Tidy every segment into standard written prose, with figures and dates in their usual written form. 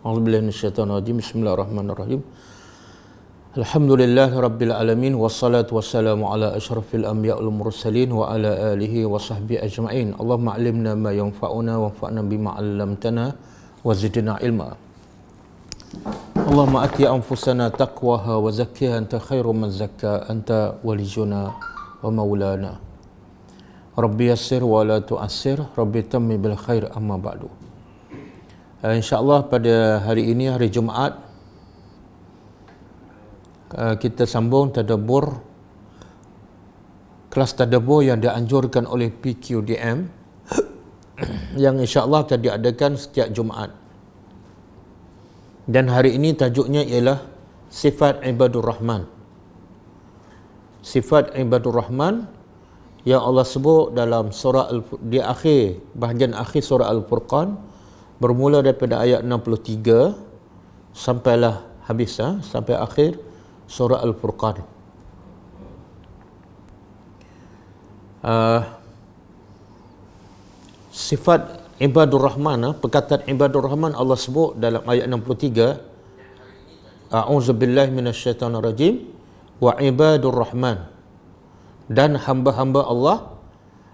A'udzubillahi minasyaitonir rajim. Bismillahirrahmanirrahim. Alhamdulillahi rabbil alamin wassalatu wassalamu ala asyrafil anbiya'i wal mursalin wa ala alihi wa sahbihi ajma'in. Allahumma 'allimna ma yanfa'una wanfa'na bima 'allamtana wa zidna ilma. Allahumma ati anfusana taqwaha wa zakkiha anta khairu man zakka anta waliyuna wa maulana. Rabbi yassir wa la tu'assir, Rabbi tammi bil khair, amma ba'du. InsyaAllah pada hari ini, hari Jumaat, kita sambung tadabbur, kelas tadabbur yang dianjurkan oleh PQDM yang insyaAllah akan diadakan setiap Jumaat. Dan hari ini tajuknya ialah Sifat Ibadur Rahman. Sifat Ibadur Rahman yang Allah sebut dalam surah di akhir, bahagian akhir surah Al-Furqan, bermula daripada ayat 63 sampailah habis, sampai akhir surah Al-Furqan. Sifat Ibadur Rahman, perkataan Ibadur Rahman Allah sebut dalam ayat 63, A'udzubillahi minasyaitonir rajim wa Ibadur Rahman, dan hamba-hamba Allah.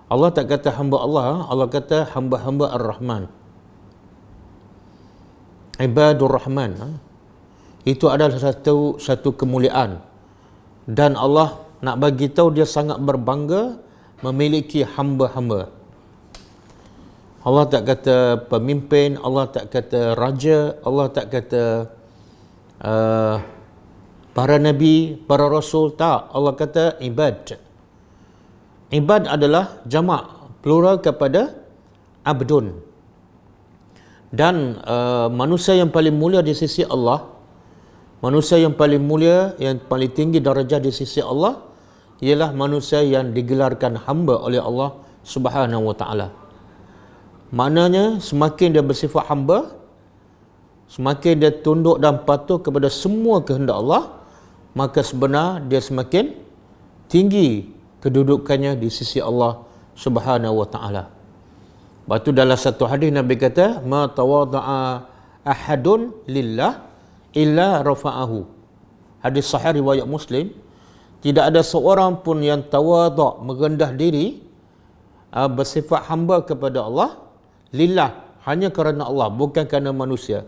Allah tak kata hamba Allah, Allah kata hamba-hamba Ar-Rahman. Ibadur Rahman, itu adalah satu kemuliaan, dan Allah nak bagi tahu dia sangat berbangga memiliki hamba-hamba. Allah tak kata pemimpin, Allah tak kata raja, Allah tak kata para nabi, para rasul, tak. Allah kata ibad. Ibad adalah jamak, plural kepada abdun. Dan manusia yang paling mulia di sisi Allah, manusia yang paling mulia, yang paling tinggi darjah di sisi Allah, ialah manusia yang digelarkan hamba oleh Allah Subhanahu wa ta'ala. Maknanya semakin dia bersifat hamba, semakin dia tunduk dan patuh kepada semua kehendak Allah, maka sebenar dia semakin tinggi kedudukannya di sisi Allah Subhanahu wa ta'ala. Lepas tu dalam satu hadis Nabi kata, ma tawada'a ahadun lillah illa rafa'ahu. Hadis sahih riwayat Muslim. Tidak ada seorang pun yang tawada', merendah diri, bersifat hamba kepada Allah, lillah, hanya kerana Allah, bukan kerana manusia,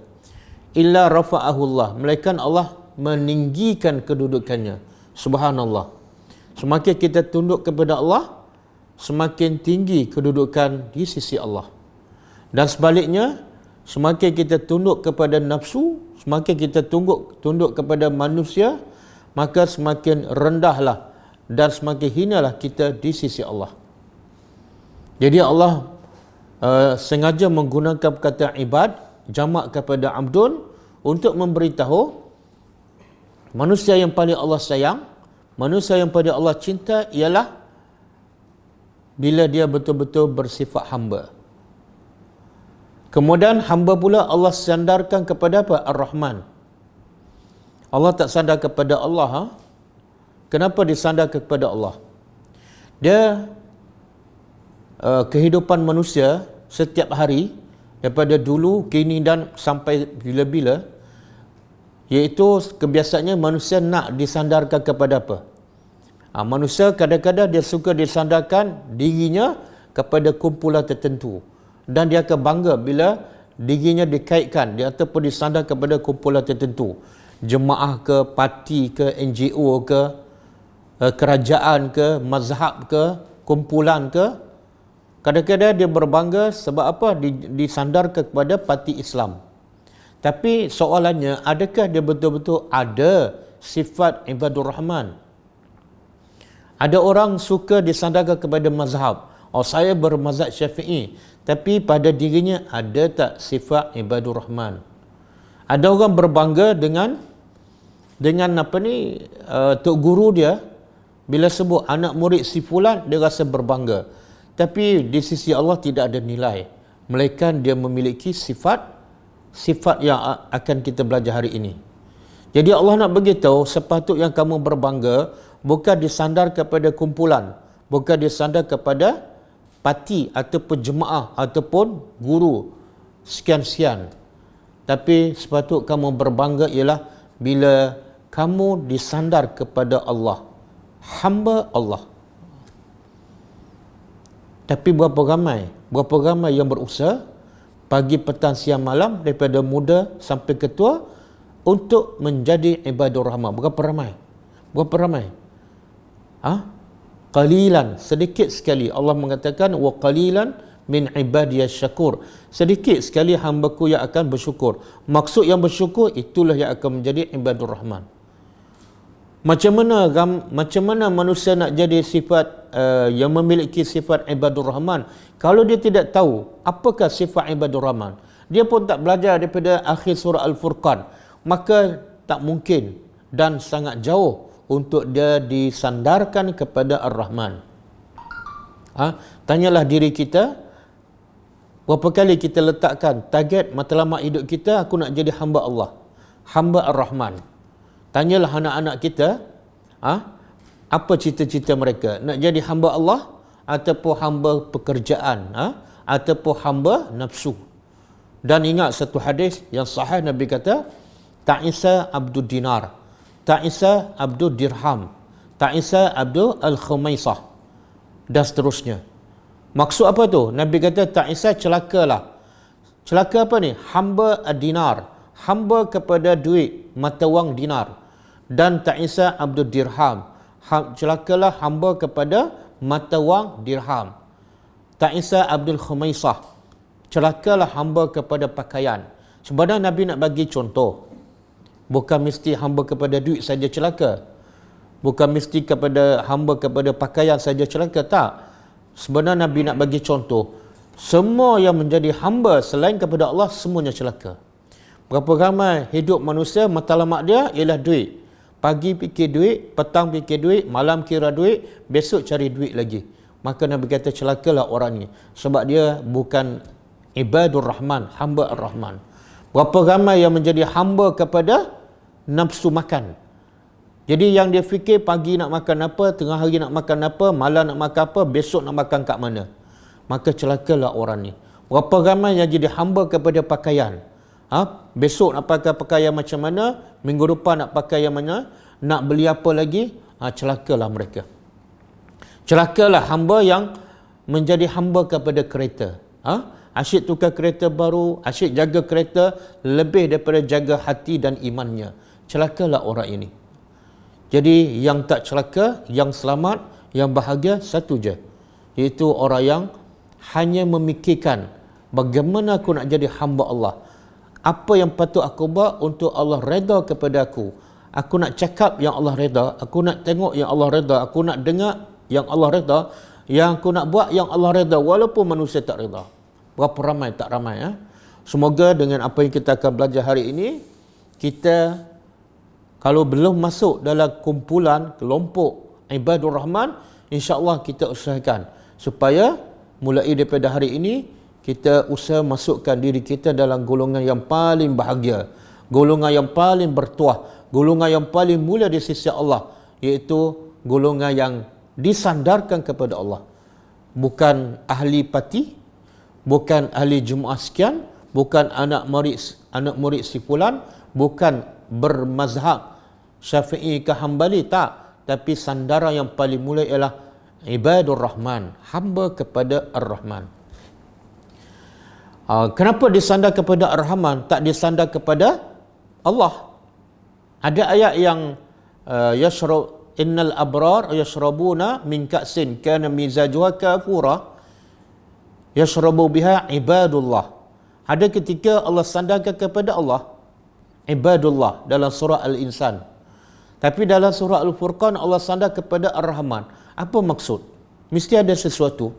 illa rafa'ahu Allah, melainkan Allah meninggikan kedudukannya. Subhanallah. Semakin kita tunduk kepada Allah, semakin tinggi kedudukan di sisi Allah. Dan sebaliknya, semakin kita tunduk kepada nafsu, semakin kita tunduk kepada manusia, maka semakin rendahlah dan semakin hinalah kita di sisi Allah. Jadi Allah sengaja menggunakan kata ibad, jamak kepada abdun, untuk memberitahu manusia yang paling Allah sayang, manusia yang paling Allah cinta ialah bila dia betul-betul bersifat hamba. Kemudian hamba pula Allah sandarkan kepada apa? Ar-Rahman. Allah tak sandar kepada Allah. Kenapa disandar kepada Allah? Dia kehidupan manusia setiap hari, daripada dulu, kini dan sampai bila-bila, iaitu kebiasaannya manusia nak disandarkan kepada apa? Manusia kadang-kadang dia suka disandarkan dirinya kepada kumpulan tertentu, dan dia akan bangga bila dirinya dikaitkan ataupun disandar kepada kumpulan tertentu, jemaah ke, parti ke, NGO ke, kerajaan ke, mazhab ke, kumpulan ke. Kadang-kadang dia berbangga sebab apa? Disandarkan kepada parti Islam. Tapi soalannya, adakah dia betul-betul ada sifat Ibadur Rahman? Ada orang suka disandarkan kepada mazhab. Saya bermazhab Syafi'i, tapi pada dirinya ada tak sifat Ibadur Rahman? Ada orang berbangga dengan tok guru dia, bila sebut anak murid si fulan, dia rasa berbangga. Tapi di sisi Allah tidak ada nilai, melainkan dia memiliki sifat yang akan kita belajar hari ini. Jadi Allah nak beritahu, sepatutnya kamu berbangga bukan disandar kepada kumpulan, bukan disandar kepada parti ataupun jemaah ataupun guru sekian-sekian. Tapi sepatut kamu berbangga ialah bila kamu disandar kepada Allah, hamba Allah. Tapi berapa ramai yang berusaha pagi, petang, siang, malam, daripada muda sampai ketua untuk menjadi ibadur rahman. Berapa ramai? Qalilan, sedikit sekali. Allah mengatakan wa qalilan min ibadiyas syakur. Sedikit sekali hamba-Ku yang akan bersyukur. Maksud yang bersyukur itulah yang akan menjadi ibadur rahman. Macam mana manusia nak jadi sifat yang memiliki sifat ibadur rahman kalau dia tidak tahu apakah sifat ibadur rahman? Dia pun tak belajar daripada akhir surah Al-Furqan. Maka tak mungkin dan sangat jauh untuk dia disandarkan kepada Ar-Rahman. Tanyalah diri kita, berapa kali kita letakkan target matlamat hidup kita, aku nak jadi hamba Allah, hamba Ar-Rahman. Tanyalah anak-anak kita, apa cita-cita mereka? Nak jadi hamba Allah ataupun hamba pekerjaan, ataupun hamba nafsu? Dan ingat satu hadis yang sahih, Nabi kata, ta'isa abdud dinar, ta'isa abdud dirham, ta'isa abdul al-khumaisah, dan seterusnya. Maksud apa tu? Nabi kata ta'isa, celakalah. Celaka apa ni? Hamba ad-dinar, hamba kepada duit, mata wang dinar. Dan ta'isa abdul dirham, celakalah hamba kepada mata wang dirham. Ta'isa abdul khumaisah, celakalah hamba kepada pakaian. Sebenarnya Nabi nak bagi contoh. Bukan mesti hamba kepada duit saja celaka. Bukan mesti kepada hamba kepada pakaian saja celaka. Tak. Sebenarnya Nabi nak bagi contoh. Semua yang menjadi hamba selain kepada Allah, semuanya celaka. Berapa ramai hidup manusia, matlamat dia ialah duit. Pagi fikir duit, petang fikir duit, malam kira duit, besok cari duit lagi. Maka Nabi kata celakalah orang ni. Sebab dia bukan ibadur rahman, hamba ar-rahman. Berapa ramai yang menjadi hamba kepada nafsu makan. Jadi yang dia fikir pagi nak makan apa, tengah hari nak makan apa, malam nak makan apa, besok nak makan kat mana. Maka celakalah orang ni. Berapa ramai yang jadi hamba kepada pakaian. Besok nak pakai pakaian macam mana, minggu depan nak pakai yang mana, nak beli apa lagi, celakalah mereka. Celakalah hamba yang menjadi hamba kepada kereta. Asyik tukar kereta baru, asyik jaga kereta lebih daripada jaga hati dan imannya. Celakalah orang ini. Jadi yang tak celaka, yang selamat, yang bahagia satu je, iaitu orang yang hanya memikirkan bagaimana aku nak jadi hamba Allah. Apa yang patut aku buat untuk Allah redha kepada aku. Aku nak cakap yang Allah redha, aku nak tengok yang Allah redha, aku nak dengar yang Allah redha, yang aku nak buat yang Allah redha walaupun manusia tak redha. Berapa ramai tak ramai. Semoga dengan apa yang kita akan belajar hari ini, kita kalau belum masuk dalam kumpulan, kelompok ibadur rahman, insya-Allah kita usahakan supaya mulai daripada hari ini kita usaha masukkan diri kita dalam golongan yang paling bahagia, golongan yang paling bertuah, golongan yang paling mulia di sisi Allah, iaitu golongan yang disandarkan kepada Allah. Bukan ahli parti, bukan ahli Jumaat sekian, bukan anak murid si fulan, bukan bermazhab Syafi'i ke Hambali, tak. Tapi sandaran yang paling mulia ialah ibadur rahman, hamba kepada ar-Rahman. Kenapa disandar kepada ar-Rahman, tak disandar kepada Allah? Ada ayat yang innal abrar yashrabuna min ka'sin kana mizajuha kafura yashrabu biha ibadullah. Ada ketika Allah sandarkan kepada Allah ibadullah dalam surah Al-Insan. Tapi dalam surah Al-Furqan Allah sandar kepada Ar-Rahman. Apa maksud? Mesti ada sesuatu.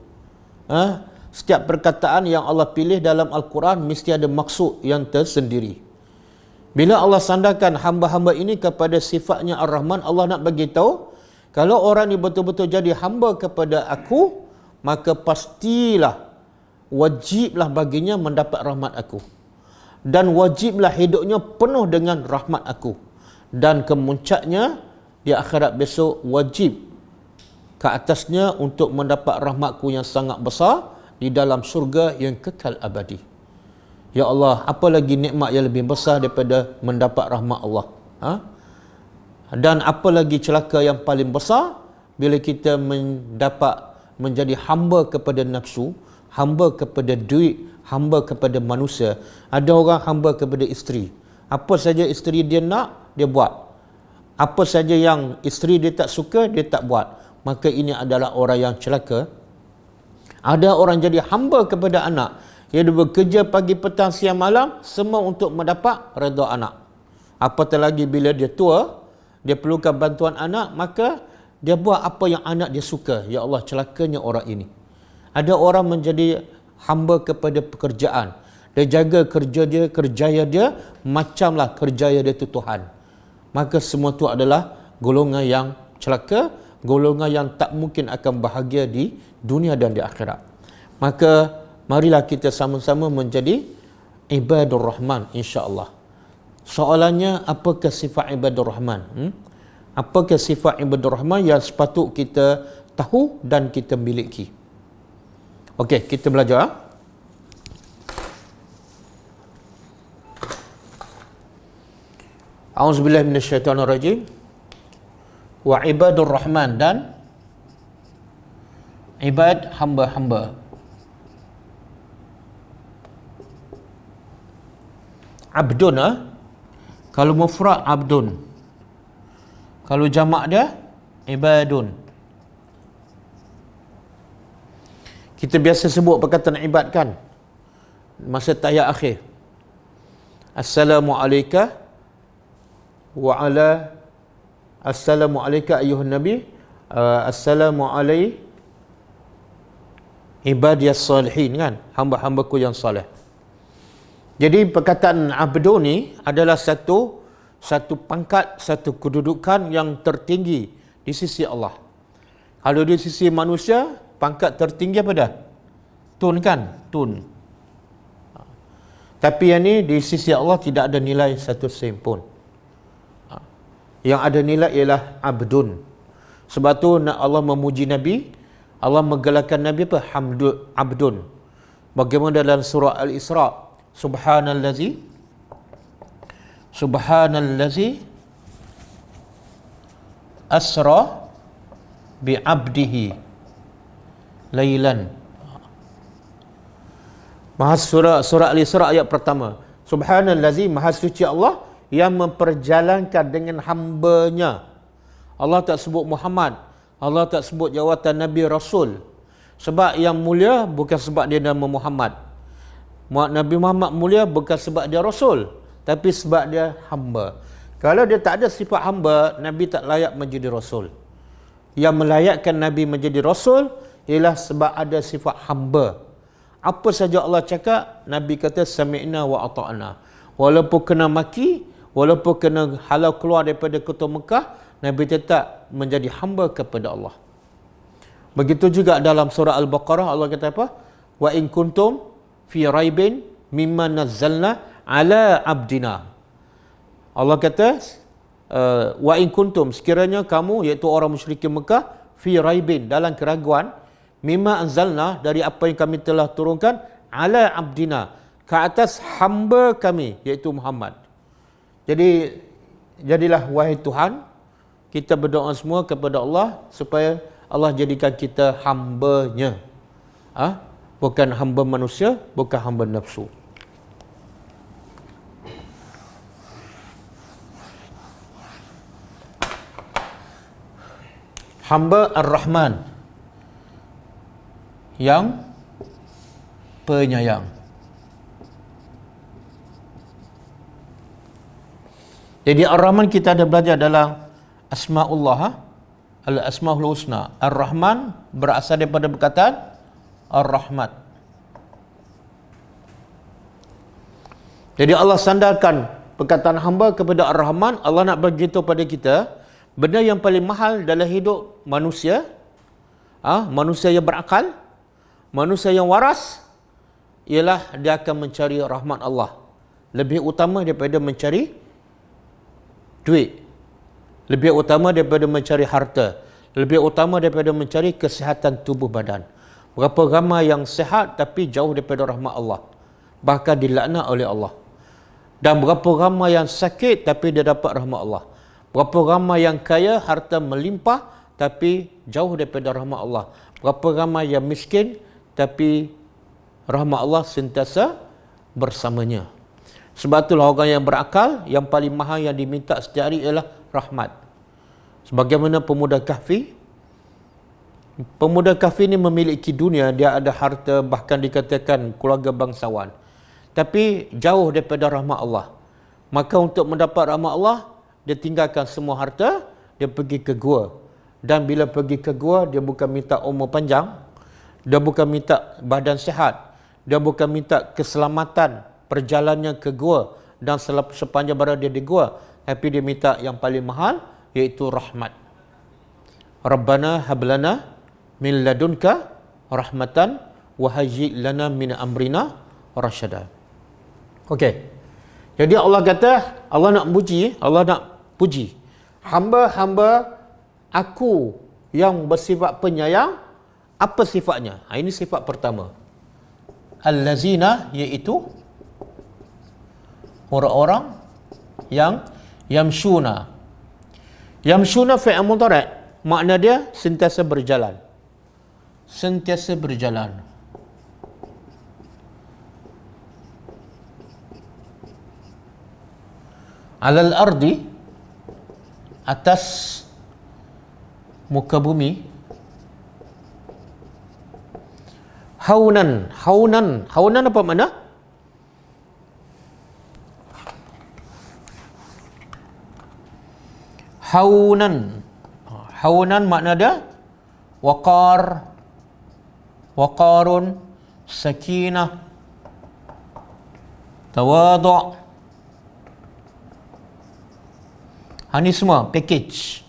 Setiap perkataan yang Allah pilih dalam Al-Quran mesti ada maksud yang tersendiri. Bila Allah sandarkan hamba-hamba ini kepada sifatnya Ar-Rahman, Allah nak bagi tahu, kalau orang ni betul-betul jadi hamba kepada aku, maka pastilah, wajiblah baginya mendapat rahmat aku. Dan wajiblah hidupnya penuh dengan rahmat aku. Dan kemuncaknya di akhirat besok wajib ke atasnya untuk mendapat rahmatku yang sangat besar di dalam syurga yang kekal abadi. Ya Allah, apa lagi nikmat yang lebih besar daripada mendapat rahmat Allah? Dan apa lagi celaka yang paling besar bila kita menjadi hamba kepada nafsu, hamba kepada duit, hamba kepada manusia. Ada orang hamba kepada isteri. Apa saja isteri dia nak, dia buat. Apa saja yang isteri dia tak suka, dia tak buat. Maka ini adalah orang yang celaka. Ada orang jadi hamba kepada anak. Dia bekerja pagi, petang, siang, malam, semua untuk mendapat redha anak. Apatah lagi bila dia tua, dia perlukan bantuan anak, maka dia buat apa yang anak dia suka. Ya Allah, celakanya orang ini. Ada orang menjadi hamba kepada pekerjaan. Dia jaga kerjaya dia, macamlah kerjaya dia itu Tuhan. Maka semua itu adalah golongan yang celaka, golongan yang tak mungkin akan bahagia di dunia dan di akhirat. Maka marilah kita sama-sama menjadi ibadur rahman, insya-Allah. Soalannya, apakah sifat ibadur rahman? Apakah sifat ibadur rahman yang sepatut kita tahu dan kita miliki? Okey, kita belajar. A'udzubillahi minasyaitonirrajim. Wa ibadur rahman, dan ibad hamba-hamba. Abdun, kalau mufrad abdun, kalau jamak dia ibadun. Kita biasa sebut perkataan ibad kan masa tahiyat akhir. Assalamualaikum wa ala Assalamualaikum ayuhan nabi, Assalamualaikum ibadiyas salihin, kan, hamba-hambaku yang salih. Jadi perkataan abdu ni adalah satu pangkat, satu kedudukan yang tertinggi di sisi Allah. Kalau di sisi manusia, pangkat tertinggi apa dah? Tun, kan? Tun. Tapi yang ni di sisi Allah tidak ada nilai satu sen pun. Yang ada nilai ialah abdun. Sebab tu Allah memuji Nabi, Allah menggelarkan Nabi apa? Abdun. Bagaimana dalam surah Al-Isra, Subhanallazi asra bi abdihi lailan. Surah Al-Isra ayat pertama. Subhanallazi, maha suci Allah yang memperjalankan dengan hambanya. Allah tak sebut Muhammad, Allah tak sebut jawatan Nabi Rasul. Sebab yang mulia bukan sebab dia nama Muhammad. Nabi Muhammad mulia bukan sebab dia Rasul, tapi sebab dia hamba. Kalau dia tak ada sifat hamba, Nabi tak layak menjadi Rasul. Yang melayakkan Nabi menjadi Rasul ialah sebab ada sifat hamba. Apa saja Allah cakap, Nabi kata sami'na wa ata'na. Walaupun kena maki, walaupun kena halau keluar daripada kota Mekah, Nabi tetap menjadi hamba kepada Allah. Begitu juga dalam surah Al-Baqarah, Allah kata apa? Wa in kuntum fi raibin mimma nazzalna ala abdina. Allah kata, wa in kuntum, sekiranya kamu, iaitu orang musyrikin Mekah, fi raibin, dalam keraguan, mimma anzalna, dari apa yang kami telah turunkan, ala abdina, ke atas hamba kami, iaitu Muhammad. Jadi jadilah wahai Tuhan, kita berdoa semua kepada Allah supaya Allah jadikan kita hamba-Nya. Bukan hamba manusia, bukan hamba nafsu. Hamba Ar-Rahman, yang penyayang. Jadi Ar-Rahman kita ada belajar dalam Asma'ullah, Al-Asma'ul Husna. Ar-Rahman berasal daripada perkataan Ar-Rahmat. Jadi Allah sandarkan perkataan hamba kepada Ar-Rahman. Allah nak beritahu pada kita, benda yang paling mahal dalam hidup manusia, manusia yang berakal, manusia yang waras, ialah dia akan mencari rahmat Allah. Lebih utama daripada mencari duit, lebih utama daripada mencari harta, lebih utama daripada mencari kesihatan tubuh badan. Berapa ramai yang sihat tapi jauh daripada rahmat Allah. bahkan dilaknat oleh Allah. Dan berapa ramai yang sakit tapi dia dapat rahmat Allah. Berapa ramai yang kaya, harta melimpah tapi jauh daripada rahmat Allah. Berapa ramai yang miskin tapi rahmat Allah sentiasa bersamanya. Sebab itulah orang yang berakal, yang paling mahal yang diminta setiap hari ialah rahmat. Sebagaimana pemuda Kahfi. Pemuda Kahfi ini memiliki dunia, dia ada harta, bahkan dikatakan keluarga bangsawan. Tapi jauh daripada rahmat Allah. Maka untuk mendapat rahmat Allah, dia tinggalkan semua harta, dia pergi ke gua. Dan bila pergi ke gua, dia bukan minta umur panjang, dia bukan minta badan sihat, dia bukan minta keselamatan perjalanannya ke gua dan sepanjang barang dia di gua, tapi dia minta yang paling mahal, iaitu rahmat. Rabbana hablana min ladunka rahmatan wa hayyi' lana min amrina rasyada. Okey. Jadi Allah kata, Allah nak puji hamba-hamba aku yang bersifat penyayang. Apa sifatnya? Ini sifat pertama. Allazina, iaitu orang-orang yang yamshuna. Yamshuna fi'il mudhari', makna dia sentiasa berjalan. Sentiasa berjalan. Alal ardi, atas muka bumi. Haunan apa makna? Haunan makna dia waqarun, sakinah, tawadhu'. Ini semua package.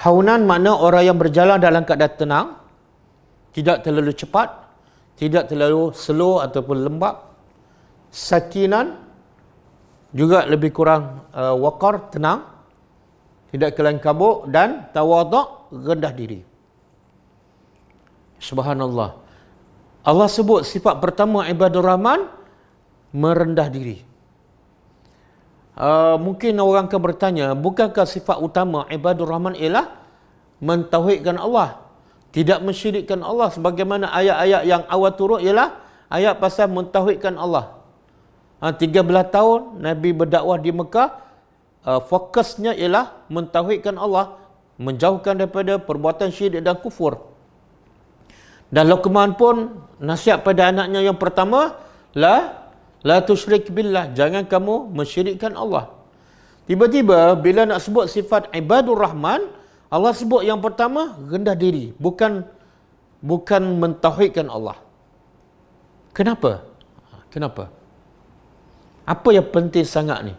Haunan makna orang yang berjalan dalam keadaan tenang, tidak terlalu cepat, tidak terlalu slow ataupun lembab. Sakinan juga lebih kurang waqar, tenang, tidak kelam kabut, dan tawadhu', rendah diri. Subhanallah. Allah sebut sifat pertama ibadur rahman, merendah diri. Mungkin orang akan bertanya, bukankah sifat utama ibadur rahman ialah mentauhidkan Allah, tidak mensyirikkan Allah, sebagaimana ayat-ayat yang awal turun ialah ayat pasal mentauhidkan Allah. 13 tahun Nabi berdakwah di Mekah, fokusnya ialah mentauhidkan Allah, menjauhkan daripada perbuatan syirik dan kufur. Dan Luqman pun nasihat pada anaknya yang pertama, la tusyrik billah, jangan kamu mensyirikkan Allah. Tiba-tiba bila nak sebut sifat ibadur rahman, Allah sebut yang pertama rendah diri, bukan mentauhidkan Allah. Kenapa? Apa yang penting sangat ni?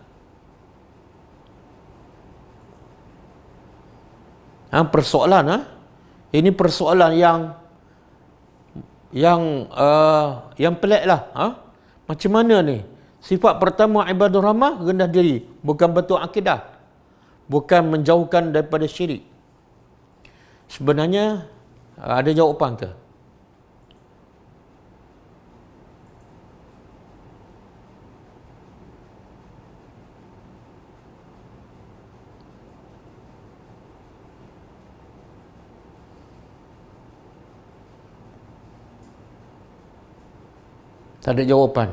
Persoalan ini persoalan yang pelik lah. Macam mana ni? Sifat pertama ibadur rahman, rendah diri, bukan betul akidah, bukan menjauhkan daripada syirik. Sebenarnya ada jawapan ke? Tak ada jawapan.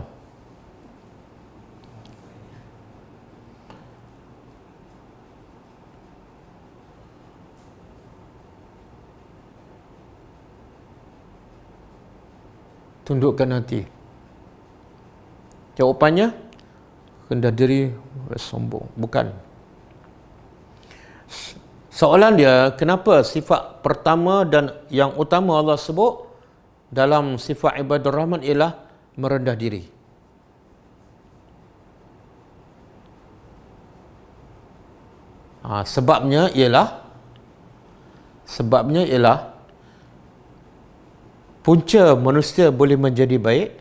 Tundukkan hati. Jawapannya rendah diri, sombong. Bukan. Soalan dia, kenapa sifat pertama dan yang utama Allah sebut dalam sifat ibadur rahman ialah merendah diri? Sebabnya ialah punca manusia boleh menjadi baik,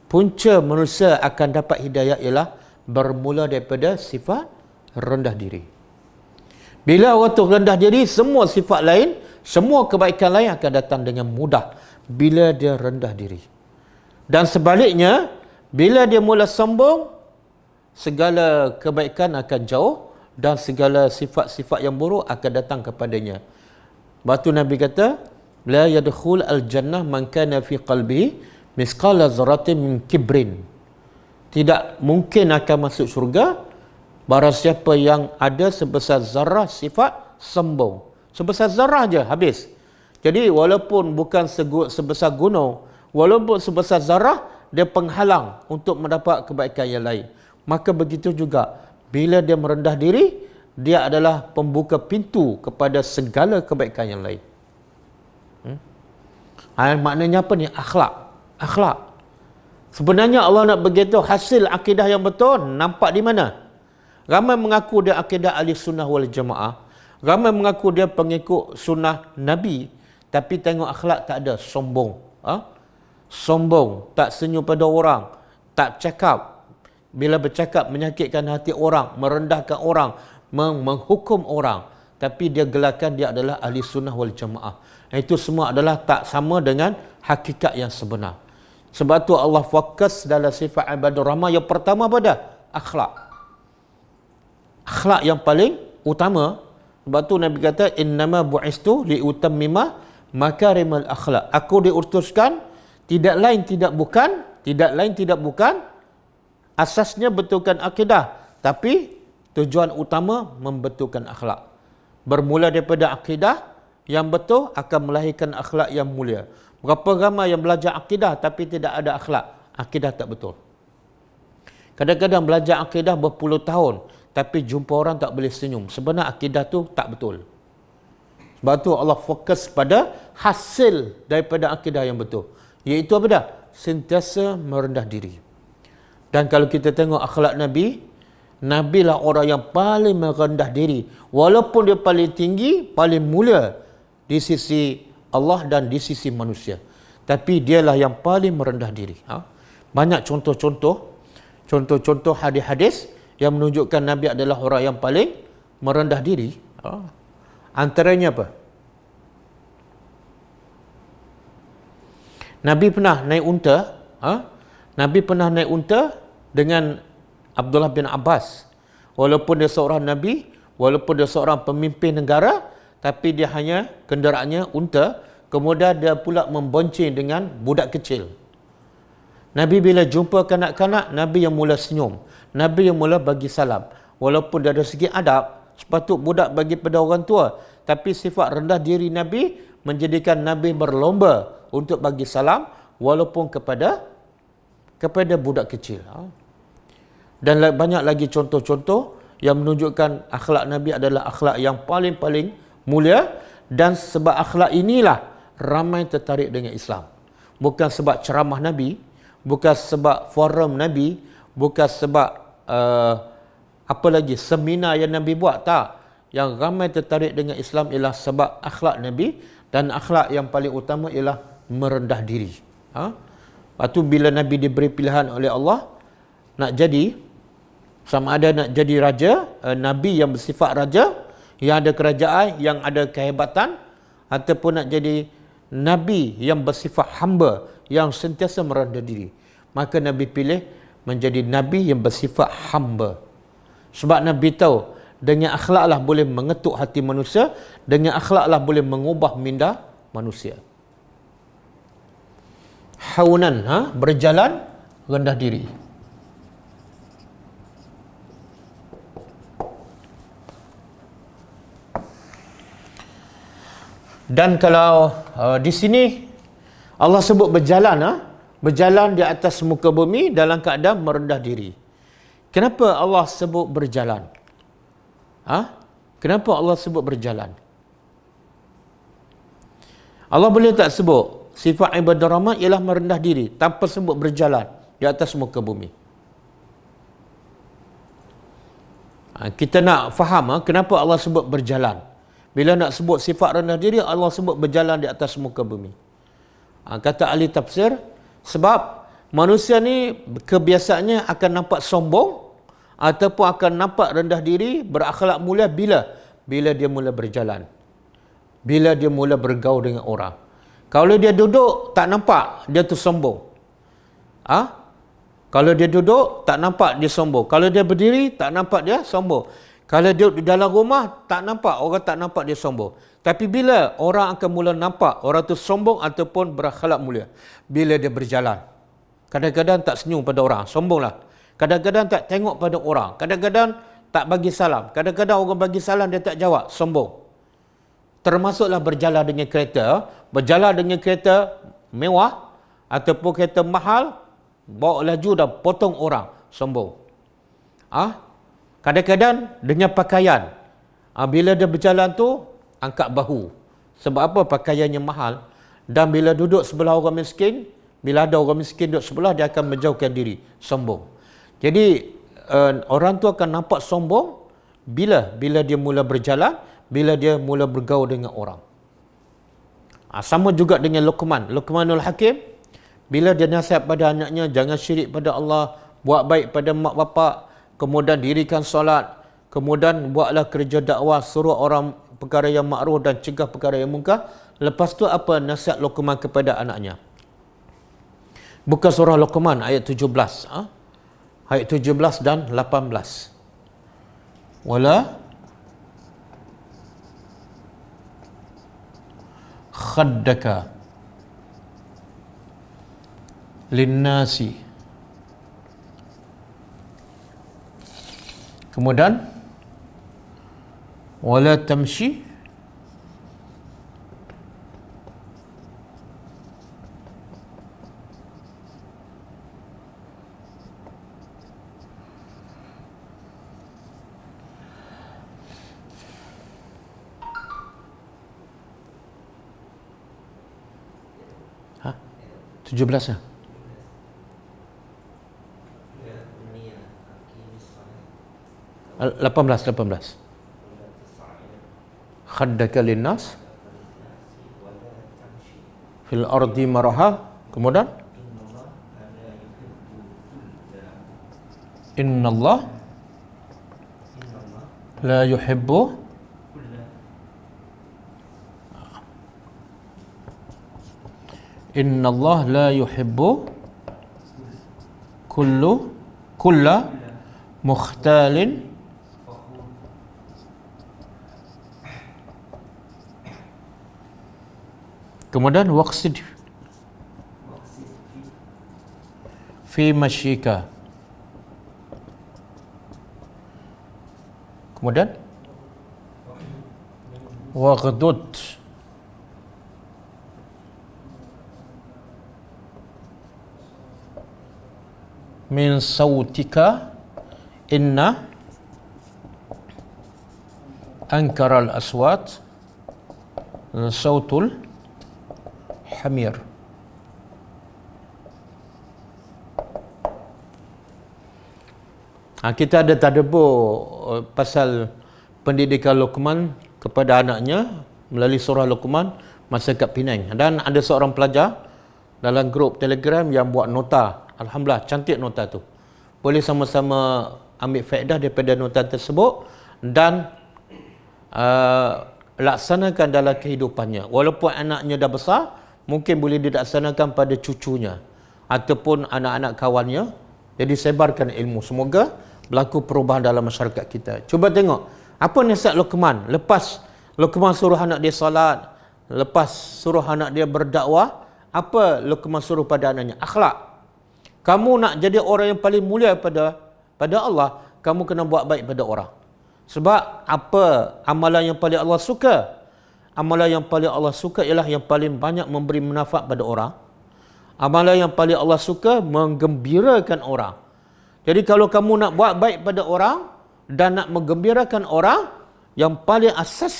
punca manusia akan dapat hidayah ialah bermula daripada sifat rendah diri. Bila orang tu rendah diri, semua sifat lain, semua kebaikan lain akan datang dengan mudah bila dia rendah diri. Dan sebaliknya, bila dia mula sombong, segala kebaikan akan jauh dan segala sifat-sifat yang buruk akan datang kepadanya. Batu Nabi kata, la yadkhul al-jannah man kana fi qalbihi misqala zarratin min kibrin. Tidak mungkin akan masuk syurga barang siapa yang ada sebesar zarah sifat sombong. Sebesar zarah je habis. Jadi walaupun bukan sebesar gunung, walaupun sebesar zarah, dia penghalang untuk mendapat kebaikan yang lain. Maka begitu juga bila dia merendah diri, dia adalah pembuka pintu kepada segala kebaikan yang lain. Maknanya apa ni? Akhlak. Sebenarnya Allah nak beritahu hasil akidah yang betul nampak di mana? Ramai mengaku dia akidah ahli sunnah wal jamaah. Ramai mengaku dia pengikut sunnah Nabi. Tapi tengok akhlak tak ada. Sombong. Sombong. Tak senyum pada orang. Tak cakap. Bila bercakap menyakitkan hati orang. Merendahkan orang. Menghukum orang. Tapi dia gelarkan dia adalah ahli sunnah wal jamaah. Itu semua adalah tak sama dengan hakikat yang sebenar. Sebab tu Allah fokus dalam sifat ibadur rahman yang pertama pada akhlak. Akhlak yang paling utama. Sebab tu Nabi kata, innama bu'istu liutammima makarimal akhlak. Aku diutuskan tidak lain tidak bukan asasnya betulkan akidah, tapi tujuan utama membetulkan akhlak. Bermula daripada akidah yang betul akan melahirkan akhlak yang mulia. Berapa ramai yang belajar akidah tapi tidak ada akhlak, akidah tak betul. Kadang-kadang belajar akidah berpuluh tahun tapi jumpa orang tak boleh senyum. Sebenarnya akidah tu tak betul. Sebab tu Allah fokus pada hasil daripada akidah yang betul. Iaitu apa dah? Sentiasa merendah diri. Dan kalau kita tengok akhlak Nabi, Nabi lah orang yang paling merendah diri. Walaupun dia paling tinggi, paling mulia di sisi Allah dan di sisi manusia. Tapi dialah yang paling merendah diri. Banyak contoh-contoh hadis-hadis yang menunjukkan Nabi adalah orang yang paling merendah diri. Antaranya apa? Nabi pernah naik unta. Nabi pernah naik unta dengan Abdullah bin Abbas. Walaupun dia seorang Nabi, walaupun dia seorang pemimpin negara, tapi dia hanya kenderaannya unta. Kemudian dia pula membonceng dengan budak kecil. Nabi bila jumpa kanak-kanak, Nabi yang mula senyum. Nabi yang mula bagi salam. Walaupun dari segi adab, sepatut budak bagi pada orang tua. Tapi sifat rendah diri Nabi menjadikan Nabi berlomba untuk bagi salam walaupun kepada budak kecil. Dan banyak lagi contoh-contoh yang menunjukkan akhlak Nabi adalah akhlak yang paling-paling mulia. Dan sebab akhlak inilah ramai tertarik dengan Islam. Bukan sebab ceramah Nabi, bukan sebab forum Nabi, bukan sebab apa lagi seminar yang Nabi buat, tak. Yang ramai tertarik dengan Islam ialah sebab akhlak Nabi, dan akhlak yang paling utama ialah merendah diri. Lepas tu bila Nabi diberi pilihan oleh Allah nak jadi, sama ada nak jadi raja, Nabi yang bersifat raja, yang ada kerajaan, yang ada kehebatan, ataupun nak jadi Nabi yang bersifat hamba, yang sentiasa merendah diri, maka Nabi pilih menjadi Nabi yang bersifat hamba. Sebab Nabi tahu dengan akhlaklah boleh mengetuk hati manusia, dengan akhlaklah boleh mengubah minda manusia. Haunan, berjalan rendah diri. Dan kalau di sini Allah sebut berjalan, berjalan di atas muka bumi dalam keadaan merendah diri. Kenapa Allah sebut berjalan? Kenapa Allah sebut berjalan? Allah boleh tak sebut sifat ibadah rahman ialah merendah diri tanpa sebut berjalan di atas muka bumi? Kita nak faham kenapa Allah sebut berjalan. Bila nak sebut sifat rendah diri, Allah sebut berjalan di atas muka bumi. Kata ahli tafsir, sebab manusia ni kebiasaannya akan nampak sombong ataupun akan nampak rendah diri, berakhlak mulia bila dia mula berjalan. Bila dia mula bergaul dengan orang. Kalau dia duduk tak nampak, dia tu sombong. Kalau dia duduk, tak nampak dia sombong. Kalau dia berdiri, tak nampak dia sombong. Kalau dia di dalam rumah, tak nampak, orang tak nampak dia sombong. Tapi bila orang akan mula nampak orang tu sombong ataupun berakhlak mulia? Bila dia berjalan. Kadang-kadang tak senyum pada orang, sombonglah. Kadang-kadang tak tengok pada orang. Kadang-kadang tak bagi salam. Kadang-kadang orang bagi salam, dia tak jawab, sombong. Termasuklah berjalan dengan kereta. Berjalan dengan kereta mewah ataupun kereta mahal, bawa laju dan potong orang, sombong. Kadang-kadang dengan pakaian. Bila dia berjalan tu, angkat bahu. Sebab apa? Pakaiannya mahal. Dan bila duduk sebelah orang miskin, bila ada orang miskin duduk sebelah, dia akan menjauhkan diri, sombong. Jadi orang tu akan nampak sombong bila dia mula berjalan, bila dia mula bergaul dengan orang. Sama juga dengan Luqmanul Hakim. Bila dia nasihat pada anaknya, jangan syirik pada Allah, buat baik pada mak bapak, kemudian dirikan solat, kemudian buatlah kerja dakwah, suruh orang perkara yang makruf dan cegah perkara yang munkar. Lepas tu apa nasihat Luqman kepada anaknya? Buka surah Luqman ayat 17. Ayat 17 dan 18. Wala khaddaka linnasi. Kemudian wala tamshi ha 17 ya. 18 khaddaka linnas fil ardi maraha. Kemudian innallah la yuhibbu innallah la yuhibbu kulla mukhtalin kemudian waqsid fi masyika. Kemudian waghdud min sautika inna ankaral aswat sautul hamir. Kita ada tadabbur pasal pendidikan Luqman kepada anaknya melalui surah Luqman masa kat Penang. Dan ada seorang pelajar dalam grup Telegram yang buat nota. Alhamdulillah, cantik nota tu. Boleh sama-sama ambil faedah daripada nota tersebut dan laksanakan dalam kehidupannya. Walaupun anaknya dah besar, mungkin boleh dilaksanakan pada cucunya ataupun anak-anak kawannya. Jadi sebarkan ilmu. Semoga berlaku perubahan dalam masyarakat kita. Cuba tengok apa nasihat Luqman. Lepas Luqman suruh anak dia salat, lepas suruh anak dia berdakwah, apa Luqman suruh pada anaknya? Akhlak. Kamu nak jadi orang yang paling mulia pada Allah, kamu kena buat baik pada orang. Sebab apa amalan yang paling Allah suka? Amalan yang paling Allah suka ialah yang paling banyak memberi manfaat pada orang. Amalan yang paling Allah suka menggembirakan orang. Jadi kalau kamu nak buat baik pada orang dan nak menggembirakan orang, yang paling asas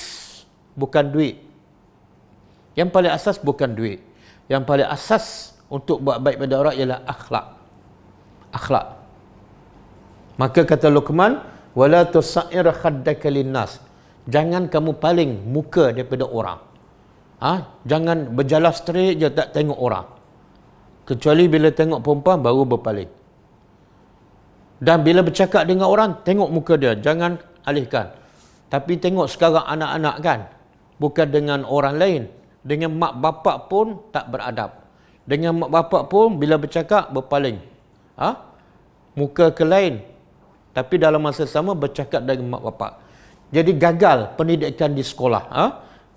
bukan duit. Yang paling asas bukan duit. Yang paling asas untuk buat baik pada orang ialah akhlak. Akhlak. Maka kata Luqman, wala tusair khaddaka linnas. Jangan kamu paling muka daripada orang. Jangan berjalan straight je tak tengok orang. Kecuali bila tengok perempuan baru berpaling. Dan bila bercakap dengan orang, tengok muka dia, jangan alihkan. Tapi tengok sekarang anak-anak kan, bukan dengan orang lain, dengan mak bapak pun tak beradab. Dengan mak bapak pun bila bercakap berpaling. Muka ke lain. Tapi dalam masa sama bercakap dengan mak bapak. Jadi gagal pendidikan di sekolah.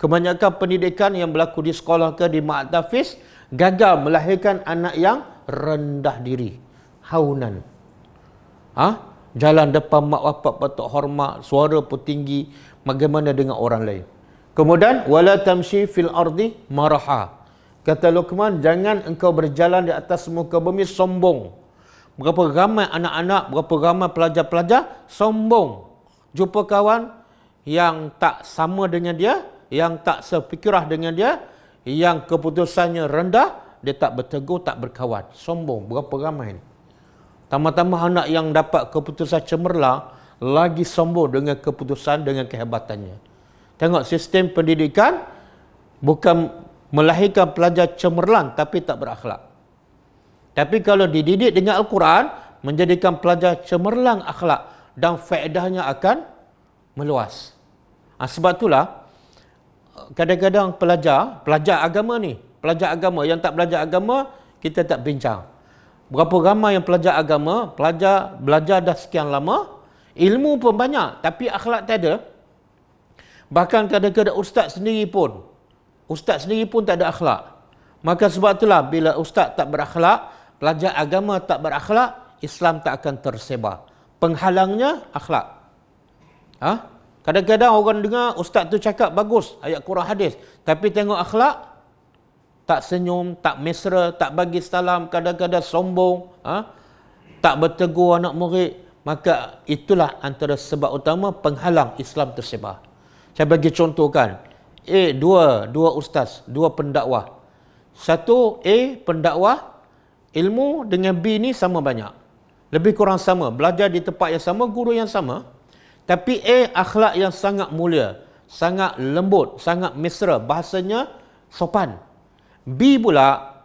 Kebanyakan pendidikan yang berlaku di sekolah ke di mak tahfiz gagal melahirkan anak yang rendah diri, haunan. Jalan depan mak bapak patut hormat, suara pun tinggi, bagaimana dengan orang lain. Kemudian wala tamshi fil ardi maraha. Kata Luqman, jangan engkau berjalan di atas muka bumi sombong. Berapa ramai anak-anak, berapa ramai pelajar-pelajar sombong. Jumpa kawan yang tak sama dengan dia, yang tak sefikirah dengan dia, yang keputusannya rendah, dia tak bertegur, tak berkawan. Sombong. Berapa ramai ni? Tambah-tambah anak yang dapat keputusan cemerlang, lagi sombong dengan keputusan, dengan kehebatannya. Tengok sistem pendidikan, bukan melahirkan pelajar cemerlang, tapi tak berakhlak. Tapi kalau dididik dengan Al-Quran, menjadikan pelajar cemerlang akhlak, dan faedahnya akan meluas. Sebab itulah, kadang-kadang pelajar agama ni, pelajar agama yang tak belajar agama, kita tak bincang. Berapa ramai yang pelajar agama, belajar dah sekian lama, ilmu pun banyak, tapi akhlak tak ada. Bahkan kadang-kadang ustaz sendiri pun tak ada akhlak. Maka sebab itulah, bila ustaz tak berakhlak, pelajar agama tak berakhlak, Islam tak akan tersebar. Penghalangnya akhlak. Kadang-kadang orang dengar ustaz tu cakap bagus, ayat Quran hadis, tapi tengok akhlak, tak senyum, tak mesra, tak bagi salam, kadang-kadang sombong, tak bertegur anak murid. Maka itulah antara sebab utama penghalang Islam tersebar. Saya bagi contoh kan, dua ustaz, dua pendakwah. Satu pendakwah, ilmu dengan B ni sama banyak. Lebih kurang sama, belajar di tempat yang sama, guru yang sama. Tapi akhlak yang sangat mulia, sangat lembut, sangat mesra, bahasanya sopan. B pula,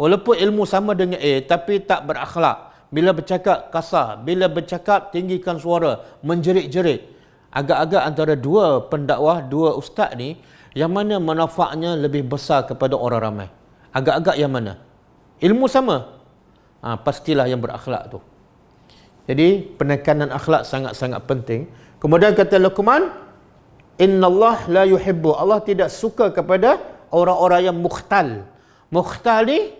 walaupun ilmu sama dengan tapi tak berakhlak. Bila bercakap kasar, bila bercakap tinggikan suara, menjerit-jerit. Agak-agak antara dua pendakwah, dua ustaz ni, yang mana manfaatnya lebih besar kepada orang ramai? Agak-agak yang mana? Ilmu sama. Pastilah yang berakhlak tu. Jadi penekanan akhlak sangat-sangat penting. Kemudian kata Luqman, Innallah la yuhibbu. Allah tidak suka kepada orang-orang yang mukhtal. Mukhtal ni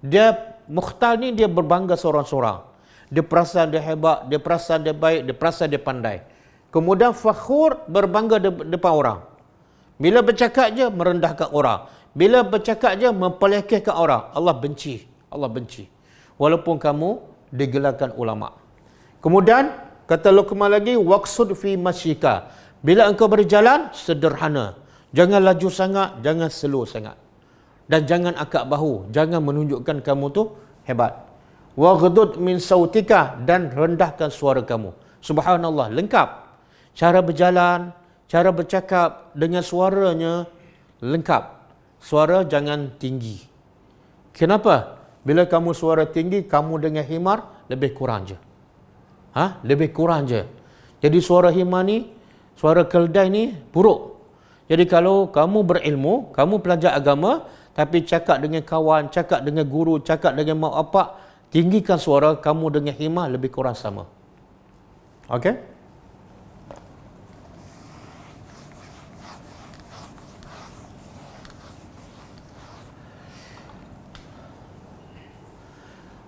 dia berbangga seorang-seorang. Dia perasan dia hebat, dia perasan dia baik, dia perasan dia pandai. Kemudian fakhur, berbangga depan orang. Bila bercakap je merendahkan orang. Bila bercakap je mempelekehkan orang. Allah benci. Allah benci. Walaupun kamu digelarkan ulama. Kemudian kata Luqman lagi, waqsud fi masyika. Bila engkau berjalan, sederhana. Jangan laju sangat, jangan slow sangat. Dan jangan akak bahu, jangan menunjukkan kamu tu hebat. Waghdud min sautika, dan rendahkan suara kamu. Subhanallah, lengkap. Cara berjalan, cara bercakap dengan suaranya lengkap. Suara jangan tinggi. Kenapa? Bila kamu suara tinggi, kamu dengan himar lebih kurang je. Lebih kurang je. Jadi suara himar ni, suara keldai ni buruk. Jadi kalau kamu berilmu, kamu pelajar agama, tapi cakap dengan kawan, cakap dengan guru, cakap dengan mak bapak, tinggikan suara, kamu dengan himar lebih kurang sama. Okey?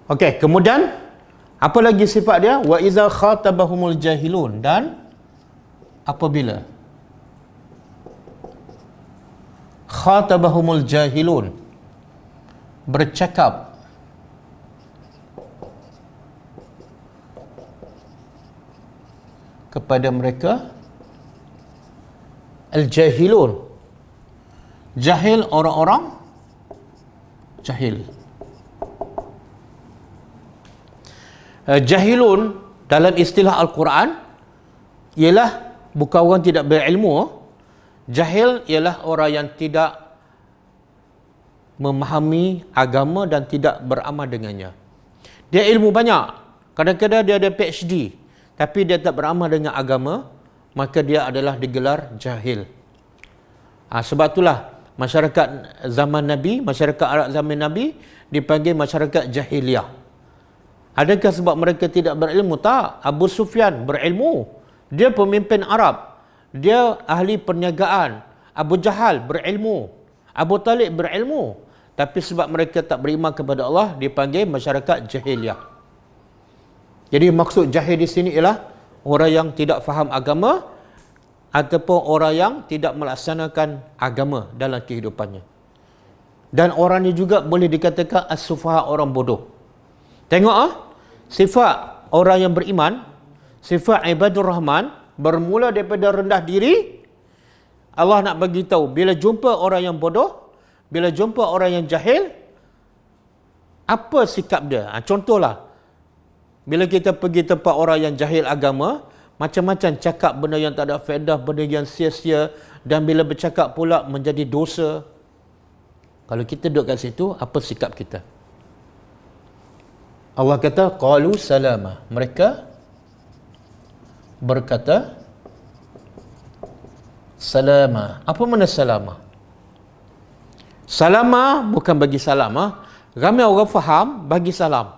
Okey, kemudian apa lagi sifat dia? Wa iza khatabahumul jahilun, dan apabila khatabahumul jahilun, bercakap kepada mereka, al-jahilun, jahil, orang-orang jahil. Jahilun dalam istilah Al-Quran ialah bukan orang tidak berilmu. Jahil ialah orang yang tidak memahami agama dan tidak beramal dengannya. Dia ilmu banyak. Kadang-kadang dia ada PhD, tapi dia tak beramal dengan agama, maka dia adalah digelar jahil. Sebab itulah masyarakat zaman Nabi, masyarakat Arab zaman Nabi dipanggil masyarakat jahiliyah. Adakah sebab mereka tidak berilmu? Tak. Abu Sufyan berilmu. Dia pemimpin Arab. Dia ahli perniagaan. Abu Jahal berilmu. Abu Talib berilmu. Tapi sebab mereka tak beriman kepada Allah, dipanggil masyarakat jahiliyah. Jadi maksud jahil di sini ialah orang yang tidak faham agama ataupun orang yang tidak melaksanakan agama dalam kehidupannya. Dan orang ini juga boleh dikatakan as-sufaha, orang bodoh. Tengok sifat orang yang beriman, sifat ibadur rahman bermula daripada rendah diri. Allah nak bagi tahu bila jumpa orang yang bodoh, bila jumpa orang yang jahil, apa sikap dia. Contohlah, bila kita pergi tempat orang yang jahil agama, macam-macam cakap benda yang tak ada faedah, benda yang sia-sia, dan bila bercakap pula menjadi dosa. Kalau kita duduk kat situ, apa sikap kita? Allah kata, qalu salama. Mereka berkata salama. Apa makna salama? Salama bukan bagi salam. Ramai orang faham bagi salam.